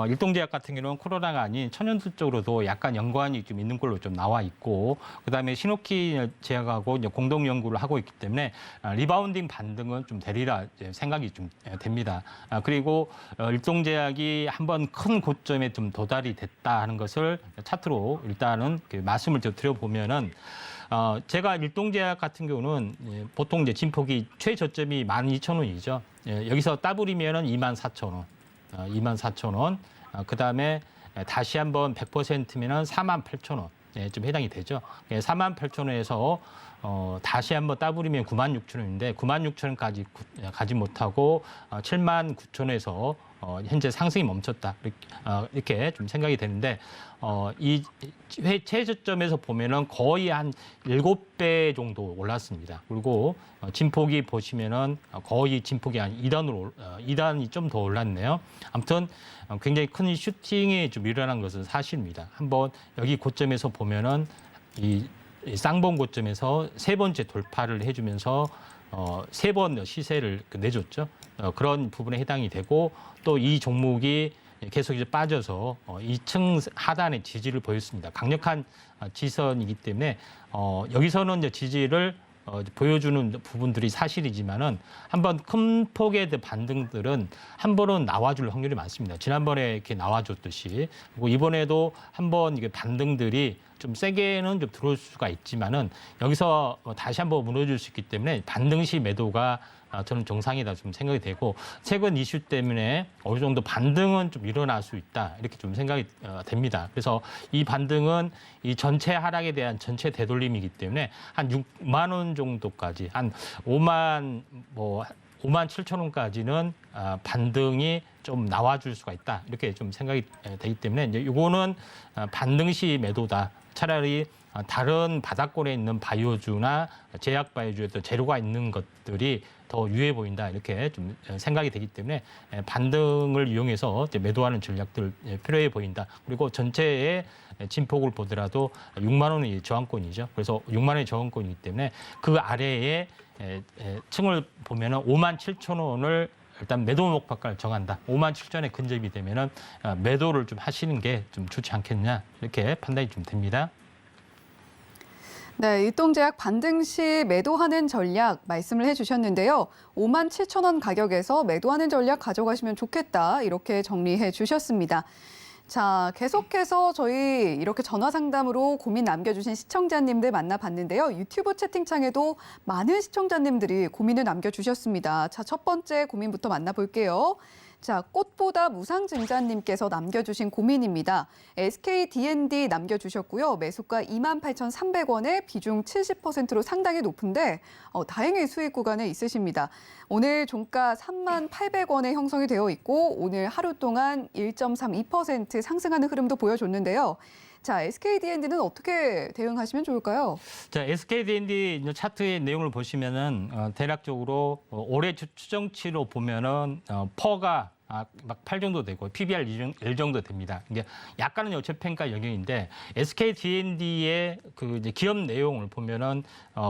일동제약 같은 경우는 코로나가 아닌 천연두 쪽으로도 약간 연관이 좀 있는 걸로 좀 나와 있고, 그다음에 시노키 제약하고 이제 공동 연구를 하고 있기 때문에 리바운딩 반등은 좀 되리라 이제 생각이 좀 됩니다. 그리고 일동제약이 한번 큰 고점에 좀 도달이 됐다 하는 것을 차트로 일단은 말씀을 드려보면은 제가 일동제약 같은 경우는 보통 이제 진폭이 최저점이 12,000원이죠. 여기서 따블이면은 24,000원, 24,000원. 그다음에 다시 한번 100%면은 48,000원. 좀 해당이 되죠. 48,000원에서 다시 한번 따블이면 96,000원인데 96,000원까지 가지 못하고 79,000원에서 현재 상승이 멈췄다. 이렇게 좀 생각이 되는데 이 최저점에서 보면은 거의 한 7배 정도 올랐습니다. 그리고 진폭이 보시면은 거의 진폭이 한 2단이 좀 더 올랐네요. 아무튼 굉장히 큰 슈팅이 좀 일어난 것은 사실입니다. 한번 여기 고점에서 보면은 이 쌍봉 고점에서 세 번째 돌파를 해주면서 세 번 시세를 내줬죠. 그런 부분에 해당이 되고 또 이 종목이 계속 이제 빠져서 2층 하단의 지지를 보였습니다. 강력한 지선이기 때문에 여기서는 이제 지지를 보여주는 부분들이 사실이지만은 한번 큰 폭의 반등들은 한 번은 나와줄 확률이 많습니다. 지난번에 이렇게 나와줬듯이 그리고 이번에도 한번 이게 반등들이 좀 세게는 좀 들어올 수가 있지만은 여기서 다시 한번 무너질 수 있기 때문에 반등 시 매도가 저는 정상이다 좀 생각이 되고 최근 이슈 때문에 어느 정도 반등은 좀 일어날 수 있다 이렇게 좀 생각이 됩니다. 그래서 이 반등은 이 전체 하락에 대한 전체 되돌림이기 때문에 한 6만 원 정도까지 한 5만 7천 원까지는 반등이 좀 나와줄 수가 있다 이렇게 좀 생각이 되기 때문에 이제 이거는 반등 시 매도다. 차라리 다른 바닥권에 있는 바이오주나 제약 바이오주에도 재료가 있는 것들이 더 유해 보인다 이렇게 좀 생각이 되기 때문에 반등을 이용해서 매도하는 전략들 필요해 보인다. 그리고 전체의 진폭을 보더라도 6만 원이 저항권이죠. 그래서 6만 원이 저항권이기 때문에 그 아래에 층을 보면은 5만 7천 원을 일단 매도 목표가를 정한다. 5만 7천에 근접이 되면은 매도를 좀 하시는 게 좀 좋지 않겠냐 이렇게 판단이 좀 됩니다. 네, 일동제약 반등 시 매도하는 전략 말씀을 해주셨는데요. 5만 7천 원 가격에서 매도하는 전략 가져가시면 좋겠다 이렇게 정리해 주셨습니다. 자, 계속해서 저희 이렇게 전화 상담으로 고민 남겨주신 시청자님들 만나봤는데요. 유튜브 채팅창에도 많은 시청자님들이 고민을 남겨주셨습니다. 자, 첫 번째 고민부터 만나볼게요. 자, 꽃보다 무상증자님께서 남겨주신 고민입니다. SKDND 남겨주셨고요. 매수가 28,300원에 비중 70%로 상당히 높은데 다행히 수익 구간에 있으십니다. 오늘 종가 38,000원에 형성이 되어 있고 오늘 하루 동안 1.32% 상승하는 흐름도 보여줬는데요. 자, SKDND는 어떻게 대응하시면 좋을까요? 자, SKDND 차트의 내용을 보시면은 대략적으로 올해 추정치로 보면은 퍼가 막 8 정도 되고 PBR 1 정도 됩니다. 이게 약간은 저평가 영역인데 SKDND의 그 이제 기업 내용을 보면은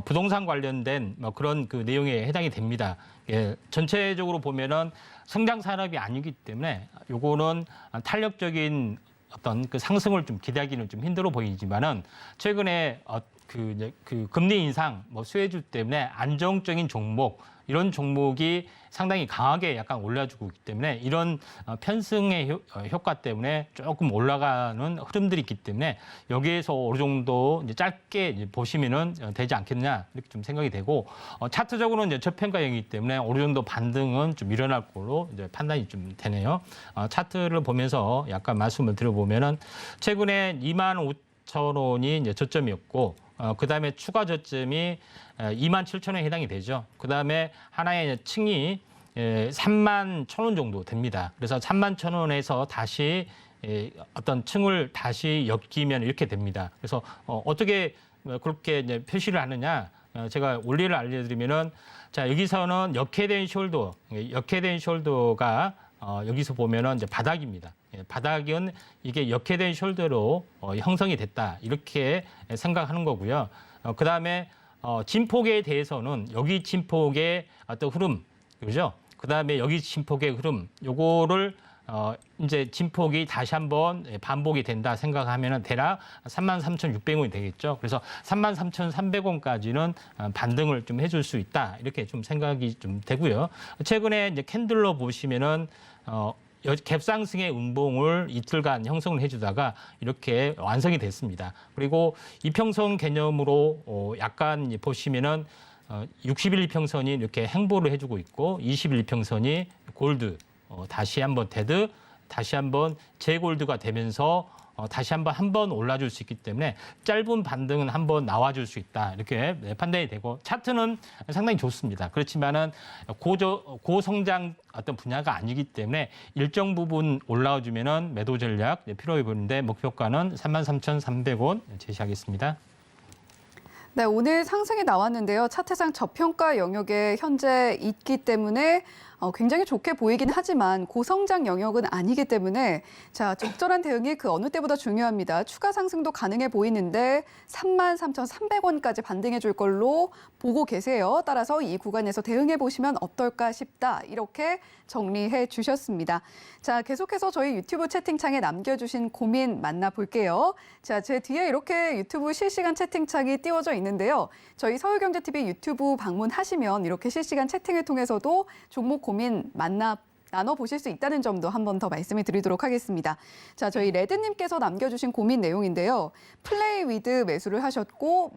부동산 관련된 뭐 그런 그 내용에 해당이 됩니다. 예, 전체적으로 보면은 성장 산업이 아니기 때문에 요거는 탄력적인 어떤 그 상승을 좀 기대하기는 좀 힘들어 보이지만은 최근에 그 금리 인상 뭐 수혜주 때문에 안정적인 종목 이런 종목이 상당히 강하게 약간 올라주고 있기 때문에 이런 편승의 효과 때문에 조금 올라가는 흐름들이 있기 때문에 여기에서 어느 정도 이제 짧게 이제 보시면은 되지 않겠냐 이렇게 좀 생각이 되고 차트적으로는 이제 저평가형이기 때문에 어느 정도 반등은 좀 일어날 걸로 이제 판단이 좀 되네요. 차트를 보면서 약간 말씀을 드려보면은 최근에 25,000원이 이제 저점이었고 그다음에 추가 저점이 27,000원에 해당이 되죠. 그다음에 하나의 층이 31,000원 정도 됩니다. 그래서 31,000원에서 다시 어떤 층을 다시 엮이면 이렇게 됩니다. 그래서 어떻게 그렇게 이제 표시를 하느냐? 제가 원리를 알려드리면은 자 여기서는 역회된 숄더가 여기서 보면은 이제 바닥입니다. 바닥은 이게 역회된 숄더로 형성이 됐다 이렇게 생각하는 거고요. 그다음에 진폭에 대해서는 여기 진폭의 어떤 흐름, 그죠? 그다음에 여기 진폭의 흐름, 요거를 이제 진폭이 다시 한번 반복이 된다 생각하면은 대략 33,600원이 되겠죠. 그래서 33,300원까지는 반등을 좀 해줄 수 있다 이렇게 좀 생각이 좀 되고요. 최근에 이제 캔들로 보시면은 갭상승의 음봉을 이틀간 형성을 해주다가 이렇게 완성이 됐습니다. 그리고 이평선 개념으로 약간 보시면은 60일 이평선이 이렇게 행보를 해주고 있고 20일 이평선이 골드, 다시 한번 데드, 다시 한번 재골드가 되면서 다시 한번 올라줄 수 있기 때문에 짧은 반등은 한번 나와줄 수 있다 이렇게 판단이 되고 차트는 상당히 좋습니다. 그렇지만은 고성장 어떤 분야가 아니기 때문에 일정 부분 올라와주면은 매도 전략 필요해 보이는데 목표가는 33,300원 제시하겠습니다. 네, 오늘 상승이 나왔는데요. 차트상 저평가 영역에 현재 있기 때문에 굉장히 좋게 보이긴 하지만 고성장 영역은 아니기 때문에 자, 적절한 대응이 그 어느 때보다 중요합니다. 추가 상승도 가능해 보이는데 33,300원까지 반등해 줄 걸로 보고 계세요. 따라서 이 구간에서 대응해 보시면 어떨까 싶다. 이렇게 정리해 주셨습니다. 자, 계속해서 저희 유튜브 채팅창에 남겨주신 고민 만나볼게요. 자, 제 뒤에 이렇게 유튜브 실시간 채팅창이 띄워져 있는데요. 저희 서울경제TV 유튜브 방문하시면 이렇게 실시간 채팅을 통해서도 종목 고민 나눠보실 수 있다는 점도 한 번 더 말씀을 드리도록 하겠습니다. 자, 저희 레드님께서 남겨주신 고민 내용인데요. 플레이 위드 매수를 하셨고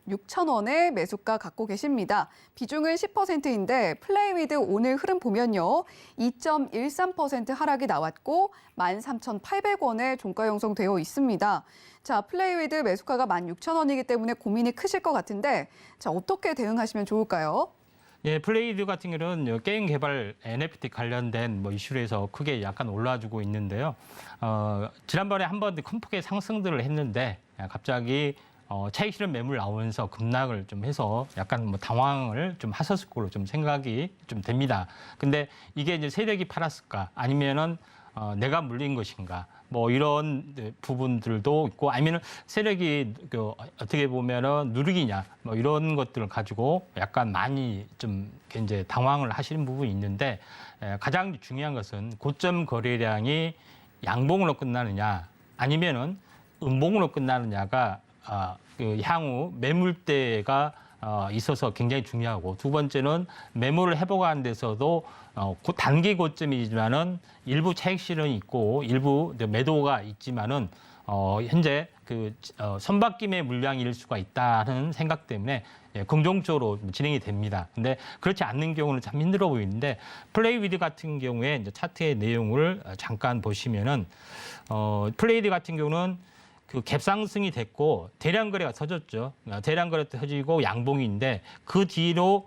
16,000원에 매수가 갖고 계십니다. 비중은 10%인데 플레이 위드 오늘 흐름 보면요. 2.13% 하락이 나왔고 13,800원에 종가 형성되어 있습니다. 자, 플레이 위드 매수가가 16,000원이기 때문에 고민이 크실 것 같은데 자, 어떻게 대응하시면 좋을까요? 예, 플레이드 같은 경우는 게임 개발 NFT 관련된 뭐 이슈로 해서 크게 약간 올라와주고 있는데요. 지난번에 한 번 큰 폭의 상승들을 했는데 갑자기 차익 실현 매물 나오면서 급락을 좀 해서 약간 뭐 당황을 좀 하셨을 걸로 좀 생각이 좀 됩니다. 근데 이게 이제 세력이 팔았을까 아니면은 내가 물린 것인가 뭐 이런 부분들도 있고 아니면 세력이 어떻게 보면은 누르기냐 뭐 이런 것들을 가지고 약간 많이 좀 이제 당황을 하시는 부분이 있는데 가장 중요한 것은 고점 거래량이 양봉으로 끝나느냐 아니면은 음봉으로 끝나느냐가 향후 매물대가 있어서 굉장히 중요하고 두 번째는 매물을 회복하는 데서도 단기 고점이지만은 일부 차익 실현이 있고 일부 매도가 있지만은 현재 선박김의 물량일 수가 있다는 생각 때문에 긍정적으로 진행이 됩니다. 근데 그렇지 않는 경우는 참 힘들어 보이는데 플레이위드 같은 경우에 이제 차트의 내용을 잠깐 보시면은 플레이위드 같은 경우는 그 갭상승이 됐고 대량 거래가 터졌죠. 대량 거래 터지고 양봉인데 그 뒤로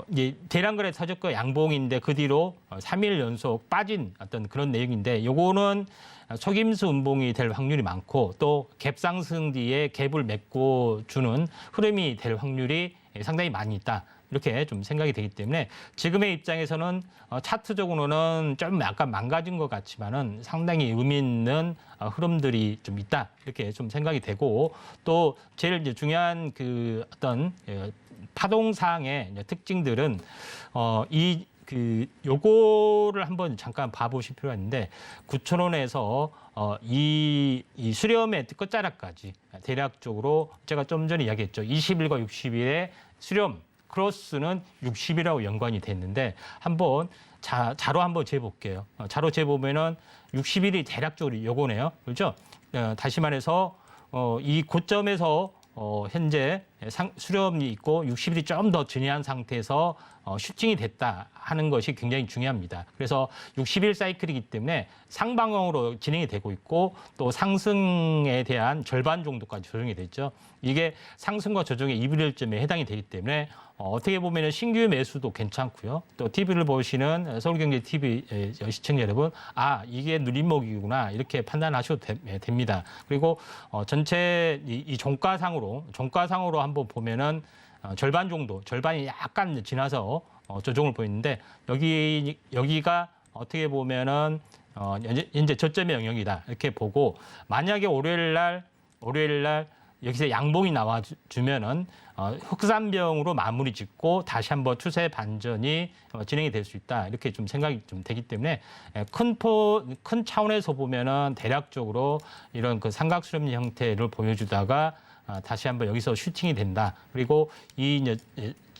이제 대량 거래 터졌고 양봉인데 그 뒤로 3일 연속 빠진 어떤 그런 내용인데 요거는 속임수 음봉이 될 확률이 많고 또 갭상승 뒤에 갭을 메꿔 주는 흐름이 될 확률이 상당히 많이 있다. 이렇게 좀 생각이 되기 때문에 지금의 입장에서는 차트적으로는 좀 약간 망가진 것 같지만은 상당히 의미 있는 흐름들이 좀 있다. 이렇게 좀 생각이 되고 또 제일 이제 중요한 그 어떤 파동상의 특징들은 요거를 한번 잠깐 봐보실 필요가 있는데 9,000원에서 이 수렴의 끝자락까지 대략적으로 제가 좀 전에 이야기했죠. 20일과 60일의 수렴 크로스는 60이라고 연관이 됐는데 한번 자로 한번 재볼게요. 자로 재보면은 60일이 대략적으로 요거네요. 그렇죠? 다시 말해서 이 고점에서 현재 수렴이 있고 60일이 좀 더 진행한 상태에서 슈팅이 됐다 하는 것이 굉장히 중요합니다. 그래서 60일 사이클이기 때문에 상방향으로 진행이 되고 있고 또 상승에 대한 절반 정도까지 조정이 됐죠. 이게 상승과 조정의 이불일점에 해당이 되기 때문에 어떻게 보면 신규 매수도 괜찮고요. 또 TV를 보시는 서울경제TV 시청자 여러분, 이게 누림목이구나 이렇게 판단하셔도 됩니다. 그리고 전체 이 종가상으로 한번 보면은 절반 정도, 절반이 약간 지나서 조정을 보이는데 여기가 어떻게 보면은 현재 저점의 영역이다 이렇게 보고 만약에 월요일 날 여기서 양봉이 나와주면은 흑산병으로 마무리 짓고 다시 한번 추세 반전이 진행이 될 수 있다 이렇게 좀 생각이 좀 되기 때문에 큰 차원에서 보면은 대략적으로 이런 그 삼각수렴 형태를 보여주다가 다시 한번 여기서 슈팅이 된다. 그리고 이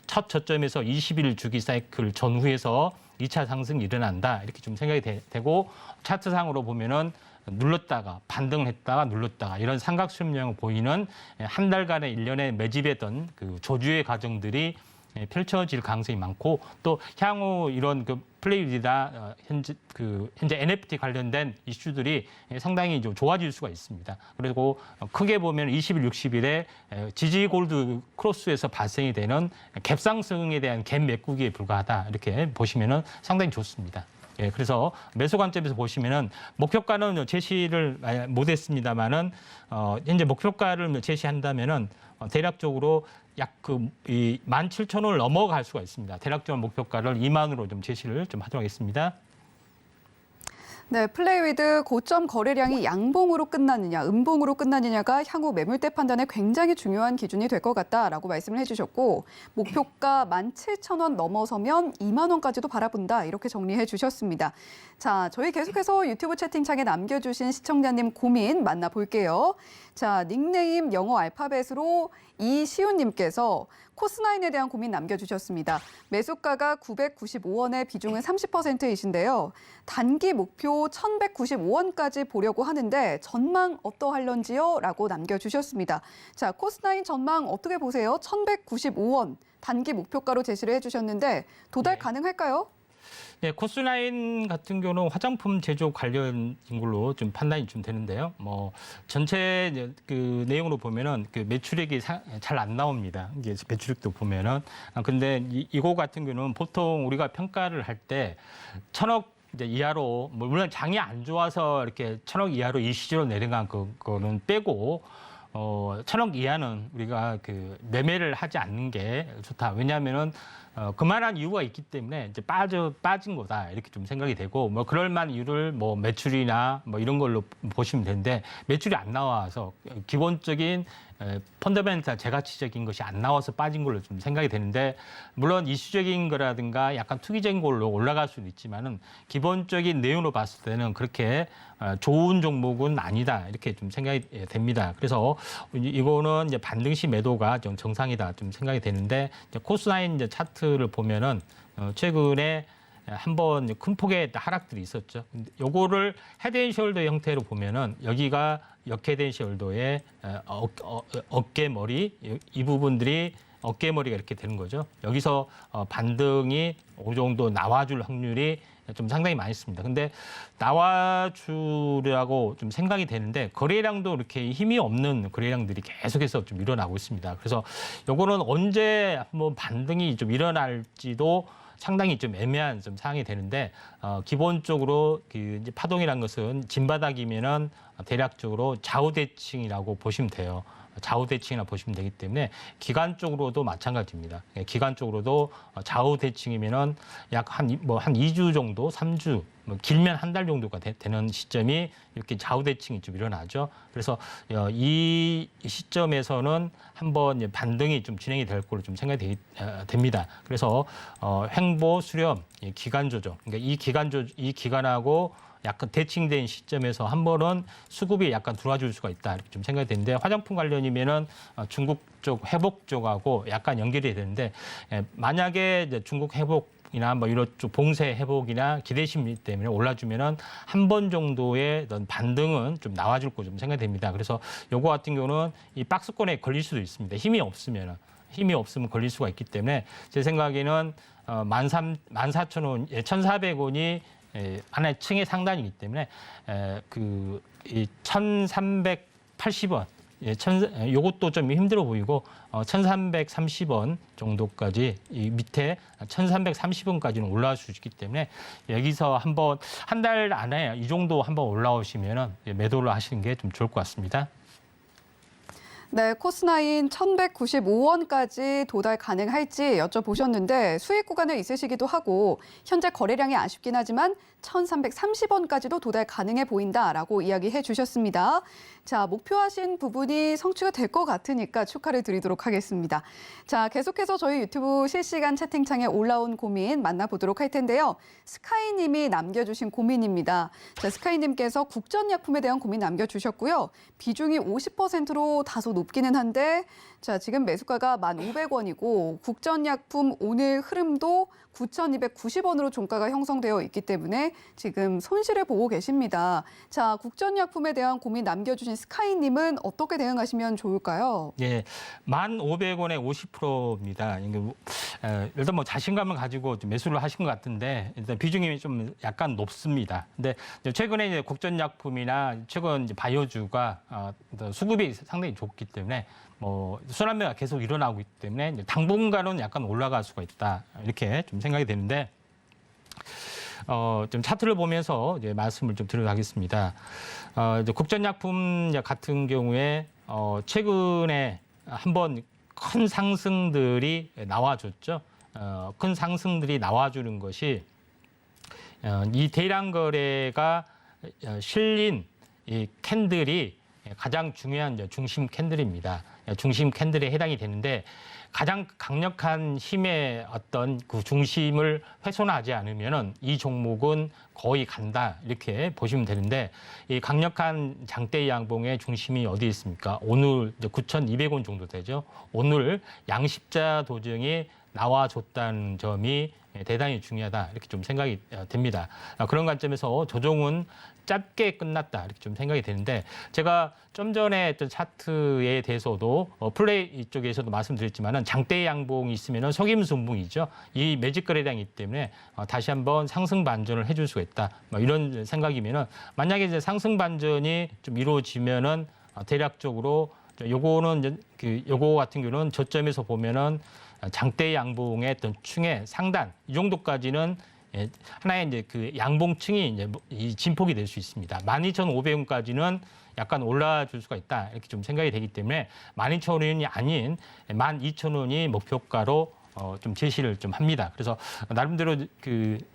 첫 저점에서 20일 주기 사이클 전후에서 2차 상승이 일어난다. 이렇게 좀 생각이 되고 차트상으로 보면은 눌렀다가 반등을 했다가 눌렀다가 이런 삼각수렴형을 보이는 한 달간의 1년에 매집했던 그 조주의 과정들이 펼쳐질 가능성이 많고 또 향후 이런 그 플레이위드나 현재 NFT 관련된 이슈들이 상당히 좀 좋아질 수가 있습니다. 그리고 크게 보면 20일, 60일에 지지 골드 크로스에서 발생이 되는 갭상승에 대한 갭 메꾸기에 불과하다 이렇게 보시면은 상당히 좋습니다. 그래서 매수 관점에서 보시면은 목표가는 제시를 못했습니다만은 현재 목표가를 제시한다면은 대략적으로 약 17,000원을 넘어갈 수가 있습니다. 대략적인 목표가를 2만으로 좀 제시를 좀 하도록 하겠습니다. 네, 플레이위드 고점 거래량이 양봉으로 끝나느냐, 음봉으로 끝나느냐가 향후 매물대 판단에 굉장히 중요한 기준이 될 것 같다라고 말씀을 해주셨고 목표가 17,000원 넘어서면 2만 원까지도 바라본다 이렇게 정리해 주셨습니다. 자, 저희 계속해서 유튜브 채팅창에 남겨주신 시청자님 고민 만나볼게요. 자, 닉네임 영어 알파벳으로 이시훈님께서 코스나인에 대한 고민 남겨주셨습니다. 매수가가 995원에 비중은 30%이신데요. 단기 목표 1,195원까지 보려고 하는데 전망 어떠할런지요? 라고 남겨주셨습니다. 자, 코스나인 전망 어떻게 보세요? 1,195원 단기 목표가로 제시를 해주셨는데 도달 가능할까요? 네, 코스나인 같은 경우는 화장품 제조 관련인 걸로 좀 판단이 좀 되는데요. 전체 그 내용으로 보면은 그 매출액이 잘 안 나옵니다. 이게 매출액도 보면은. 근데 이거 같은 경우는 보통 우리가 평가를 할 때 1,000억 이제 이하로, 물론 장이 안 좋아서 이렇게 1,000억 이하로 일시적으로 내려간 그거는 빼고 1,000억 이하는 우리가 그 매매를 하지 않는 게 좋다. 왜냐하면은 그만한 이유가 있기 때문에 이제 빠진 거다 이렇게 좀 생각이 되고 그럴 만한 이유를 매출이나 이런 걸로 보시면 되는데 매출이 안 나와서 기본적인 펀더멘탈 재가치적인 것이 안 나와서 빠진 걸로 좀 생각이 되는데 물론 이슈적인 거라든가 약간 투기적인 걸로 올라갈 수도 있지만은 기본적인 내용으로 봤을 때는 그렇게 좋은 종목은 아니다 이렇게 좀 생각이 됩니다. 그래서 이거는 이제 반등시 매도가 좀 정상이다 좀 생각이 되는데 이제 코스나인 이제 차트를 보면은 최근에 한번 큰 폭의 하락들이 있었죠. 요거를 헤드앤숄더 형태로 보면은 여기가 역헤드앤숄더의 어깨머리 이 부분들이 어깨머리가 이렇게 되는 거죠. 여기서 반등이 어느 정도 나와줄 확률이 좀 상당히 많이 있습니다. 근데 나와주라고 좀 생각이 되는데 거래량도 이렇게 힘이 없는 거래량들이 계속해서 좀 일어나고 있습니다. 그래서 요거는 언제 한번 반등이 좀 일어날지도 상당히 좀 애매한 좀 상황이 되는데 기본적으로 그 이제 파동이란 것은 진바닥이면은 대략적으로 좌우대칭이라고 보시면 돼요. 좌우대칭이라 보시면 되기 때문에 기간적으로도 마찬가지입니다. 기간적으로도 좌우대칭이면은 약 한 2주 정도, 3주, 길면 한 달 정도가 되는 시점이 이렇게 좌우대칭이 좀 일어나죠. 그래서 이 시점에서는 한번 반등이 좀 진행이 될 걸로 좀 생각이 됩니다. 그래서 횡보, 수렴, 기간 조정, 그러니까 이 기간하고 약간 대칭된 시점에서 한 번은 수급이 약간 들어와줄 수가 있다 이렇게 좀 생각이 되는데 화장품 관련이면은 중국 쪽 회복 쪽하고 약간 연결이 되는데 만약에 이제 중국 회복이나 뭐 이런 쪽 봉쇄 회복이나 기대 심리 때문에 올라주면은 한 번 정도의 어떤 반등은 좀 나와줄 거 좀 생각이 됩니다. 그래서 요거 같은 경우는 이 박스권에 걸릴 수도 있습니다. 힘이 없으면 걸릴 수가 있기 때문에 제 생각에는 14,000원, 1,400원이 하나의 층의 상단이기 때문에 그 1,380원, 요것도 좀 힘들어 보이고 1,330원 정도까지 이 밑에 1,330원까지는 올라올 수 있기 때문에 여기서 한번 한 달 안에 이 정도 한번 올라오시면은 매도를 하시는 게 좀 좋을 것 같습니다. 네, 코스나인 1,195원까지 도달 가능할지 여쭤보셨는데 수익 구간에 있으시기도 하고 현재 거래량이 아쉽긴 하지만 1,330원까지도 도달 가능해 보인다라고 이야기해 주셨습니다. 자, 목표하신 부분이 성취가 될 것 같으니까 축하를 드리도록 하겠습니다. 자, 계속해서 저희 유튜브 실시간 채팅창에 올라온 고민 만나보도록 할 텐데요. 스카이님이 남겨주신 고민입니다. 자, 스카이님께서 국전약품에 대한 고민 남겨주셨고요. 비중이 50%로 다소 높기는 한데 자, 지금 매수가가 1,500원이고 국전약품 오늘 흐름도 9,290원으로 종가가 형성되어 있기 때문에 지금 손실을 보고 계십니다. 자, 국전약품에 대한 고민 남겨주신 스카이님은 어떻게 대응하시면 좋을까요? 예, 1,500원에 50%입니다. 일단 뭐 자신감을 가지고 좀 매수를 하신 것 같은데 일단 비중이 좀 약간 높습니다. 근데 최근에 이제 국전약품이나 최근 이제 바이오주가 수급이 상당히 좋기 때문에 뭐 순환매가 계속 일어나고 있기 때문에 이제 당분간은 약간 올라갈 수가 있다 이렇게 좀 생각이 되는데 좀 차트를 보면서 이제 말씀을 좀 드리겠습니다. 이제 국전약품 같은 경우에 최근에 한번 큰 상승들이 나와줬죠. 큰 상승들이 나와주는 것이 이 대량 거래가 실린 이 캔들이 가장 중요한 중심 캔들입니다. 중심 캔들에 해당이 되는데 가장 강력한 힘의 어떤 그 중심을 훼손하지 않으면은 이 종목은 거의 간다 이렇게 보시면 되는데 이 강력한 장대 양봉의 중심이 어디 있습니까? 오늘 이제 9,200원 정도 되죠. 오늘 양십자 도정이 나와줬다는 점이 대단히 중요하다 이렇게 좀 생각이 됩니다. 그런 관점에서 조정은 짧게 끝났다 이렇게 좀 생각이 되는데 제가 좀 전에 했던 차트에 대해서도 플레이 쪽에서도 말씀드렸지만은 장대 양봉이 있으면은 속임순붕이죠. 이 매직 거래량이기 때문에 다시 한번 상승 반전을 해줄 수가 있다. 뭐 이런 생각이면은 만약에 이제 상승 반전이 좀 이루어지면은 대략적으로 요거는 이제 요거 같은 경우는 저점에서 보면은 장대 양봉의 어떤 층의 상단 이 정도까지는 하나의 이제 그 양봉층이 이제 이 진폭이 될 수 있습니다. 12,500원까지는 약간 올라줄 수가 있다 이렇게 좀 생각이 되기 때문에 12,000원이 아닌 12,000원이 목표가로 좀 제시를 좀 합니다. 그래서 나름대로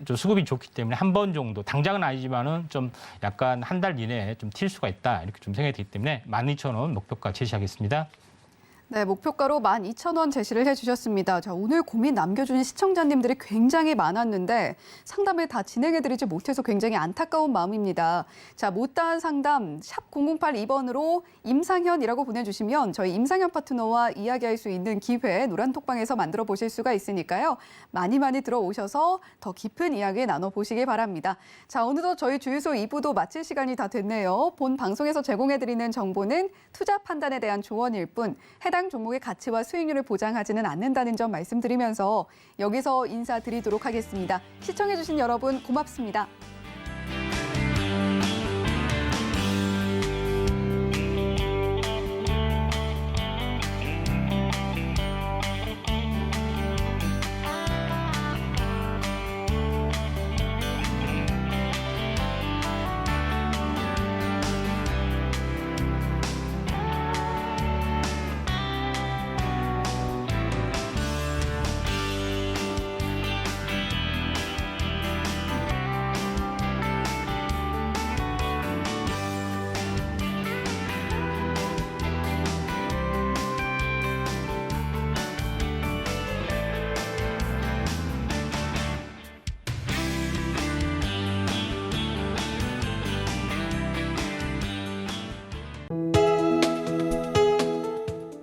좀 수급이 좋기 때문에 한 번 정도 당장은 아니지만은 좀 약간 한 달 이내에 좀 튈 수가 있다 이렇게 좀 생각이 되기 때문에 12,000원 목표가 제시하겠습니다. 네, 목표가로 12,000원 제시를 해주셨습니다. 자, 오늘 고민 남겨주신 시청자님들이 굉장히 많았는데 상담을 다 진행해드리지 못해서 굉장히 안타까운 마음입니다. 자, 못다한 상담 샵 0082번으로 임상현이라고 보내주시면 저희 임상현 파트너와 이야기할 수 있는 기회 노란톡방에서 만들어 보실 수가 있으니까요. 많이 들어오셔서 더 깊은 이야기 나눠보시기 바랍니다. 자, 어느덧 저희 주유소 2부도 마칠 시간이 다 됐네요. 본 방송에서 제공해드리는 정보는 투자 판단에 대한 조언일 뿐 해당 종목의 가치와 수익률을 보장하지는 않는다는 점 말씀드리면서 여기서 인사드리도록 하겠습니다. 시청해주신 여러분 고맙습니다.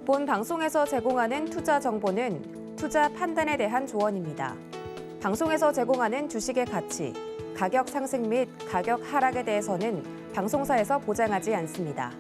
본 방송에서 제공하는 투자 정보는 투자 판단에 대한 조언입니다. 방송에서 제공하는 주식의 가치, 가격 상승 및 가격 하락에 대해서는 방송사에서 보장하지 않습니다.